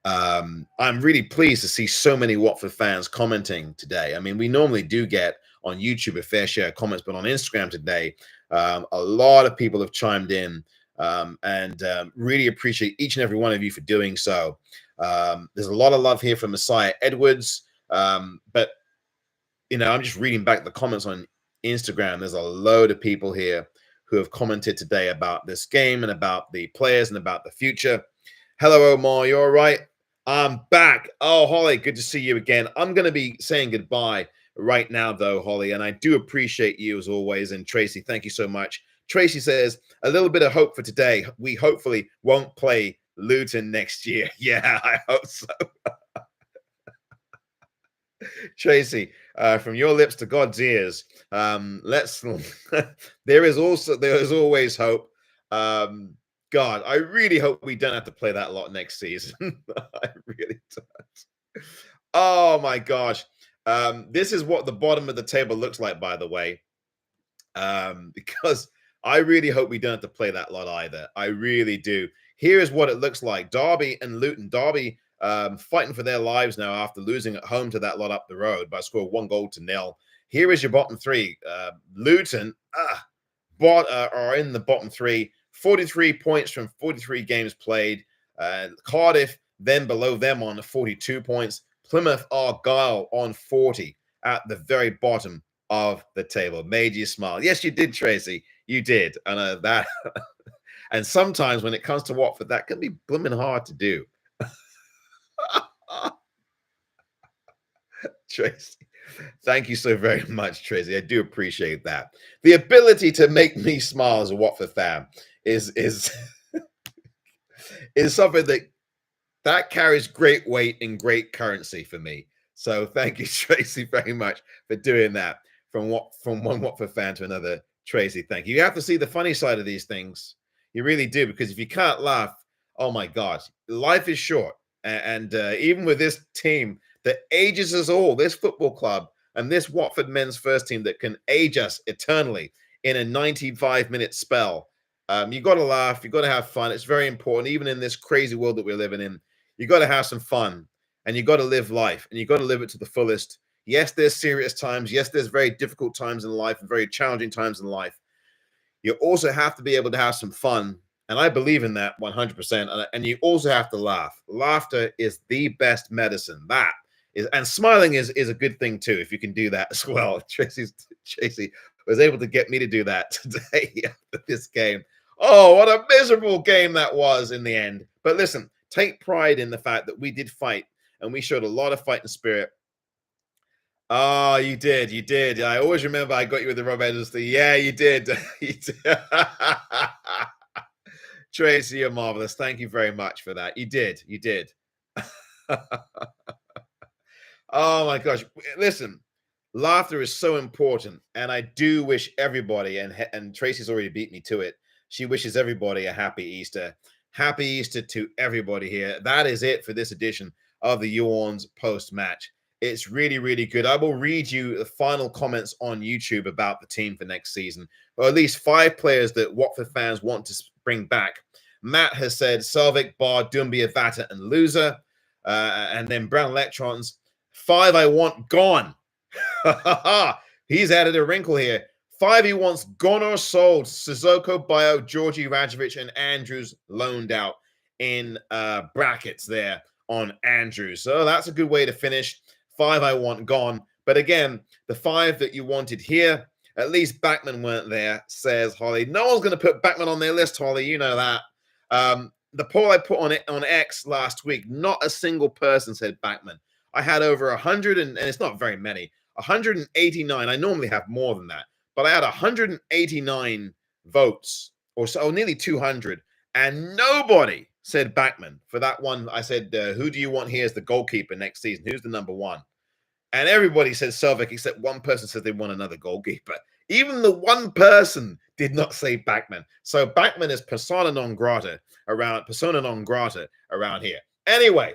I'm really pleased to see so many Watford fans commenting today. I mean, we normally do get on YouTube a fair share of comments, but on Instagram today, a lot of people have chimed in, and really appreciate each and every one of you for doing so. There's a lot of love here from Messiah Edwards, but you know, I'm just reading back the comments on Instagram. There's a load of people here who have commented today about this game and about the players and about the future. Hello, Omar. You all right? I'm back. Oh, Holly, good to see you again. I'm going to be saying goodbye right now, though, Holly, and I do appreciate you as always. And Tracy, thank you so much. Tracy says, a little bit of hope for today. We hopefully won't play Luton next year. Yeah, I hope so. Tracy, from your lips to God's ears, let's there is always hope. God, I really hope we don't have to play that lot next season. I really don't. Oh my gosh. This is what the bottom of the table looks like, by the way. Because I really hope we don't have to play that lot either. I really do. Here is what it looks like. Derby and Luton. Derby fighting for their lives now after losing at home to that lot up the road by a score of 1-0. Here is your bottom three. Luton are in the bottom three, 43 points from 43 games played. Cardiff then below them on 42 points. Plymouth Argyle on 40 at the very bottom of the table. Made you smile. Yes, you did, Tracy. You did. And that. And sometimes when it comes to Watford, that can be blooming hard to do. Tracy, thank you so very much, Tracy. I do appreciate that. The ability to make me smile as a Watford fan is something that carries great weight and great currency for me. So thank you, Tracy, very much for doing that. From one Watford fan to another, Tracy, thank you. You have to see the funny side of these things. You really do, because if you can't laugh, oh my God, life is short. And even with this team that ages us all, this football club and this Watford men's first team that can age us eternally in a 95-minute spell, you got to laugh. You got to have fun. It's very important, even in this crazy world that we're living in. You got to have some fun, and you got to live life, and you got to live it to the fullest. Yes, there's serious times. Yes, there's very difficult times in life and very challenging times in life. You also have to be able to have some fun, and I believe in that 100%. And you also have to laugh. Laughter is the best medicine. That is, and smiling is a good thing too, if you can do that as well. Tracy was able to get me to do that today after this game. Oh, what a miserable game that was in the end. But listen, take pride in the fact that we did fight, and we showed a lot of fighting spirit. Oh, you did. You did. I always remember I got you with the Rob Edwards thing. Yeah, you did. You did. Tracy, you're marvelous. Thank you very much for that. You did. You did. Oh, my gosh. Listen, laughter is so important. And I do wish everybody, and Tracy's already beat me to it, she wishes everybody a happy Easter. Happy Easter to everybody here. That is it for this edition of the You ORNS post-match. It's really, really good. I will read you the final comments on YouTube about the team for next season, or at least 5 players that Watford fans want to bring back. Matt has said Selvik, Bar, Doumbia, Vata, and Loser. And then Brown Electrons, 5 I want gone. He's added a wrinkle here. 5 he wants gone or sold. Sissoko, Bio, Georgie Rajovic, and Andrews loaned out in brackets there on Andrews. So that's a good way to finish. 5 I want gone. But again, the 5 that you wanted here, at least Backman weren't there, says Holly. No one's going to put Backman on their list, Holly. You know that. The poll I put on X last week, not a single person said Backman. I had over 100, and it's not very many, 189. I normally have more than that, but I had 189 votes, or so, nearly 200, and nobody said Backman. For that one, I said, who do you want here as the goalkeeper next season? Who's the number 1? And everybody said Selvik, except one person said they want another goalkeeper. Even the one person did not say Backman. So Backman is persona non grata around here. Anyway,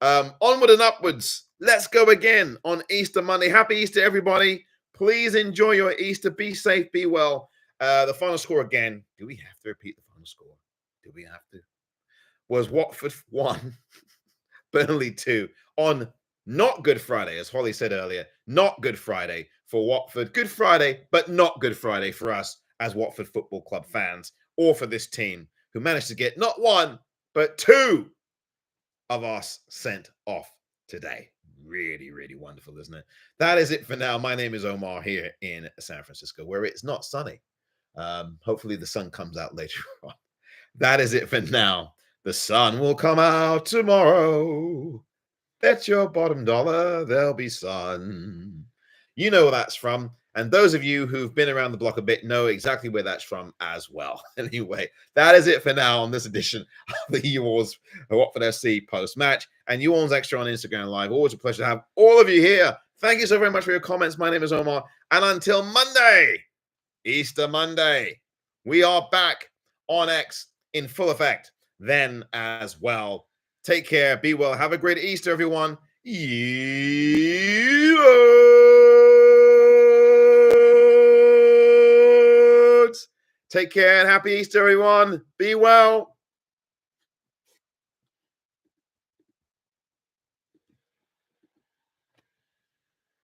onward and upwards. Let's go again on Easter Monday. Happy Easter, everybody. Please enjoy your Easter. Be safe, be well. The final score again. Do we have to repeat the final score? Do we have to? Was Watford 1, Burnley 2 on not Good Friday, as Holly said earlier. Not Good Friday for Watford. Good Friday, but not Good Friday for us as Watford Football Club fans, or for this team who managed to get not 1, but 2 of us sent off today. Really, really wonderful, isn't it? That is it for now. My name is Omar here in San Francisco, where it's not sunny. Hopefully the sun comes out later on. That is it for now. The sun will come out tomorrow. Bet your bottom dollar there'll be sun. You know where that's from. And those of you who've been around the block a bit know exactly where that's from as well. Anyway, that is it for now on this edition of the You ORNS Watford FC post-match. And You ORNS Extra on Instagram Live. Always a pleasure to have all of you here. Thank you so very much for your comments. My name is Omar. And until Monday, Easter Monday, we are back on X in full effect then as well. Take care. Be well. Have a great Easter, everyone. You ORNS. Take care and happy Easter, everyone. Be well.